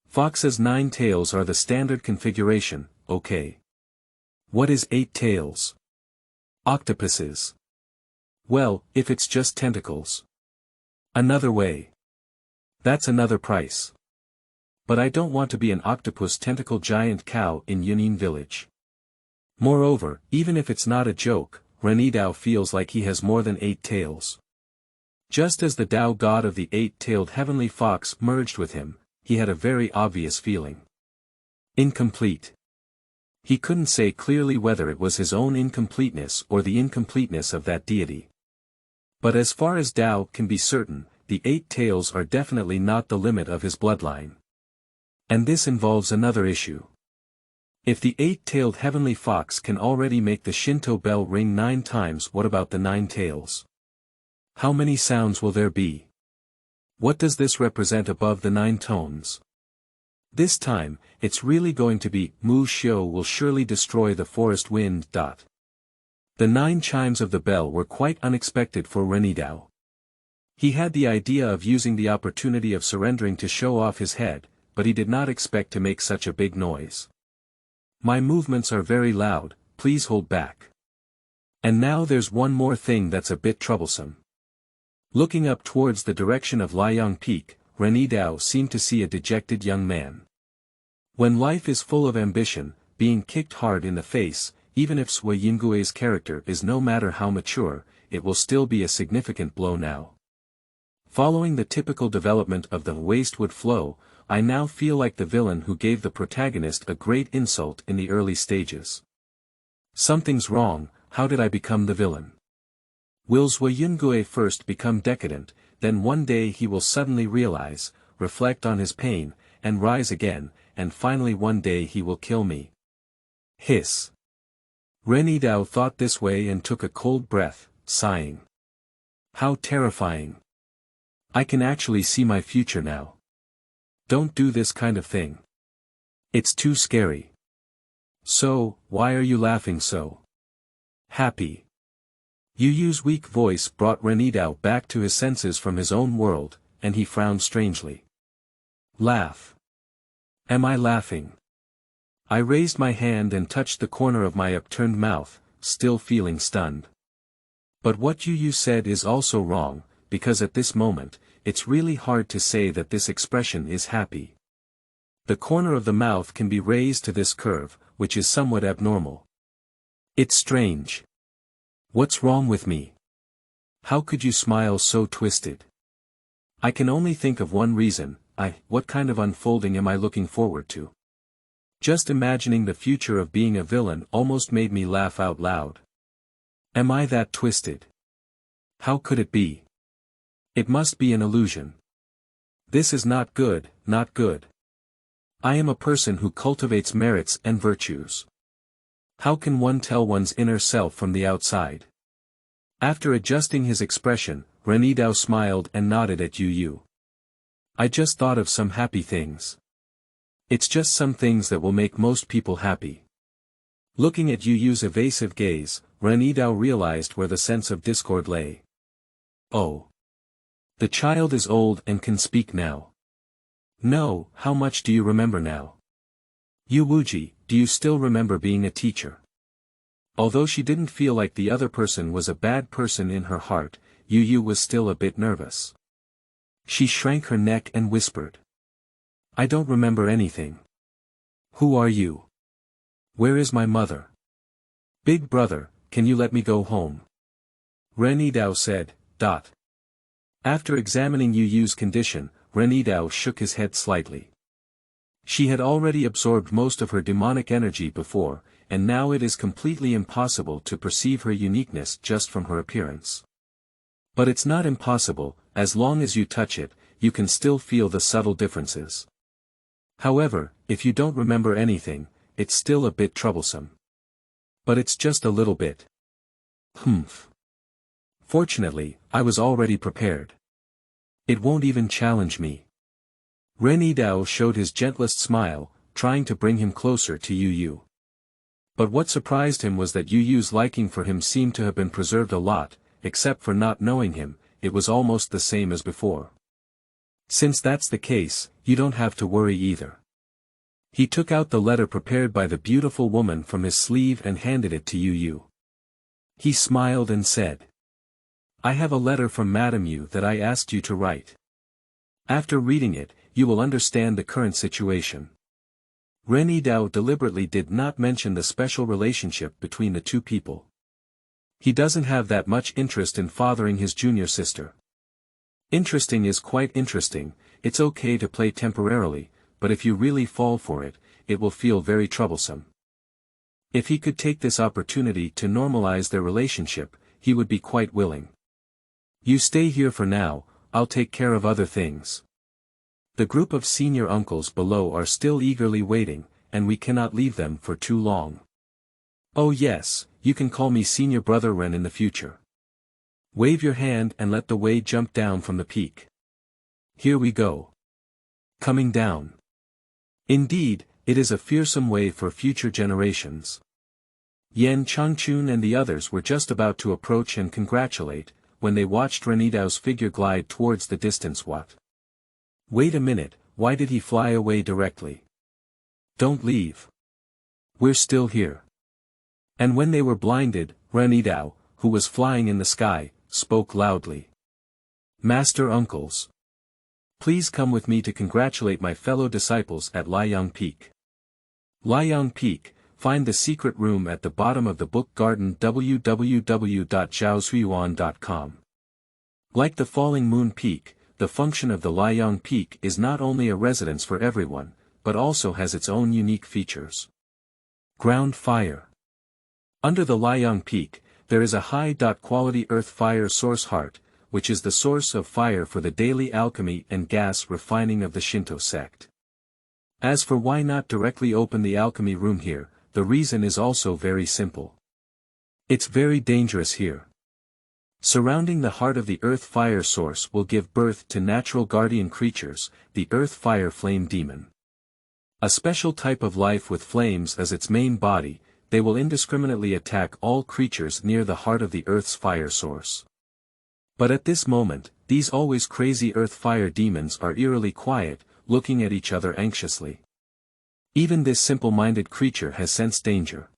Fox's 9 tails are the standard configuration, okay. What is 8 tails? Octopuses. Well, if it's just tentacles. Another way. That's another price. But I don't want to be an octopus tentacle giant cow in Yunin village. Moreover, even if it's not a joke, Ren Yidao feels like he has more than 8 tails. Just as the Tao god of the 8-tailed heavenly fox merged with him, he had a very obvious feeling. Incomplete. He couldn't say clearly whether it was his own incompleteness or the incompleteness of that deity. But as far as Tao can be certain, the 8 tails are definitely not the limit of his bloodline. And this involves another issue. If the 8-tailed heavenly fox can already make the Shinto bell ring 9 times, what about the 9 tails? How many sounds will there be? What does this represent above the 9 tones? This time, it's really going to be, Mu Xiu will surely destroy the forest wind. The 9 chimes of the bell were quite unexpected for Ren Yidao. He had the idea of using the opportunity of surrendering to show off his head, but he did not expect to make such a big noise. My movements are very loud, please hold back. And now there's one more thing that's a bit troublesome. Looking up towards the direction of Liang Peak, Ren Yidao seemed to see a dejected young man. When life is full of ambition, being kicked hard in the face, even if Sui Yingui's character is no matter how mature, it will still be a significant blow now. Following the typical development of the wastewood flow, I now feel like the villain who gave the protagonist a great insult in the early stages. Something's wrong, how did I become the villain? Will Sui Yingui first become decadent, then one day he will suddenly realize, reflect on his pain, and rise again, and finally one day he will kill me. Hiss. Ren Yidao thought this way and took a cold breath, sighing. How terrifying. I can actually see my future now. Don't do this kind of thing. It's too scary. So, why are you laughing so? Happy. Yu Yu's weak voice brought Ren Yidao back to his senses from his own world, and he frowned strangely. Laugh. Am I laughing? I raised my hand and touched the corner of my upturned mouth, still feeling stunned. But what Yu Yu said is also wrong, because at this moment, it's really hard to say that this expression is happy. The corner of the mouth can be raised to this curve, which is somewhat abnormal. It's strange. What's wrong with me? How could you smile so twisted? I can only think of one reason, what kind of unfolding am I looking forward to? Just imagining the future of being a villain almost made me laugh out loud. Am I that twisted? How could it be? It must be an illusion. This is not good, not good. I am a person who cultivates merits and virtues. How can one tell one's inner self from the outside? After adjusting his expression, Ren Yidao smiled and nodded at Yu Yu. I just thought of some happy things. It's just some things that will make most people happy. Looking at Yu Yu's evasive gaze, Ren Yidao realized where the sense of discord lay. Oh. The child is old and can speak now. No, how much do you remember now? Yu Wuji, do you still remember being a teacher? Although she didn't feel like the other person was a bad person in her heart, Yu Yu was still a bit nervous. She shrank her neck and whispered. I don't remember anything. Who are you? Where is my mother? Big brother, can you let me go home? Ren Yidao said. After examining Yu Yu's condition, Ren Yidao shook his head slightly. She had already absorbed most of her demonic energy before, and now it is completely impossible to perceive her uniqueness just from her appearance. But it's not impossible, as long as you touch it, you can still feel the subtle differences. However, if you don't remember anything, it's still a bit troublesome. But it's just a little bit. Humph. Fortunately, I was already prepared. It won't even challenge me. Ren Yidao showed his gentlest smile, trying to bring him closer to Yu Yu. But what surprised him was that Yu Yu's liking for him seemed to have been preserved a lot, except for not knowing him, it was almost the same as before. Since that's the case, you don't have to worry either. He took out the letter prepared by the beautiful woman from his sleeve and handed it to Yu Yu. He smiled and said, "I have a letter from Madame Yu that I asked you to write. After reading it, you will understand the current situation." Ren Yidao deliberately did not mention the special relationship between the two people. He doesn't have that much interest in fathering his junior sister. Interesting is quite interesting, it's okay to play temporarily, but if you really fall for it, it will feel very troublesome. If he could take this opportunity to normalize their relationship, he would be quite willing. "You stay here for now, I'll take care of other things. The group of senior uncles below are still eagerly waiting, and we cannot leave them for too long. Oh yes, you can call me Senior Brother Ren in the future. Wave your hand and let the way jump down from the peak. Here we go. Coming down. Indeed, it is a fearsome way for future generations." Yan Changchun and the others were just about to approach and congratulate, when they watched Ren Yidao's figure glide towards the distance. What? Wait a minute, why did he fly away directly? Don't leave. We're still here. And when they were blinded, Ren Yidao, who was flying in the sky, spoke loudly. "Master uncles. Please come with me to congratulate my fellow disciples at Liang Peak. Liang Peak, find the secret room at the bottom of the book garden www.zhaosuiyuan.com. Like the falling moon peak, the function of the Liang Peak is not only a residence for everyone, but also has its own unique features. Ground fire. Under the Liang Peak, there is a high-quality earth fire source heart, which is the source of fire for the daily alchemy and gas refining of the Shinto Sect. As for why not directly open the alchemy room here, the reason is also very simple. It's very dangerous here. Surrounding the heart of the earth fire source will give birth to natural guardian creatures, the earth fire flame demon. A special type of life with flames as its main body, they will indiscriminately attack all creatures near the heart of the earth's fire source. But at this moment, these always crazy earth fire demons are eerily quiet, looking at each other anxiously. Even this simple-minded creature has sensed danger.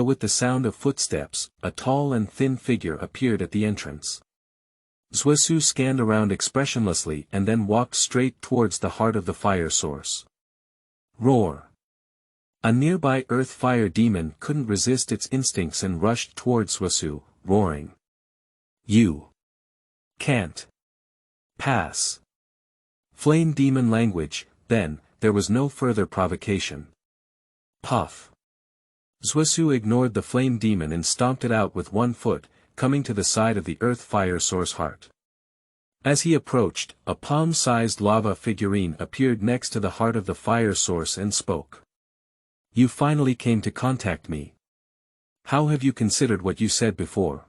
With the sound of footsteps, a tall and thin figure appeared at the entrance. Zhuesu scanned around expressionlessly and then walked straight towards the heart of the fire source. Roar! A nearby earth fire demon couldn't resist its instincts and rushed towards Zhuesu, roaring. "You can't pass." Flame demon language, then, there was no further provocation. Puff. Zhuesu ignored the flame demon and stomped it out with one foot, coming to the side of the earth fire source heart. As he approached, a palm-sized lava figurine appeared next to the heart of the fire source and spoke. "You finally came to contact me. How have you considered what you said before?"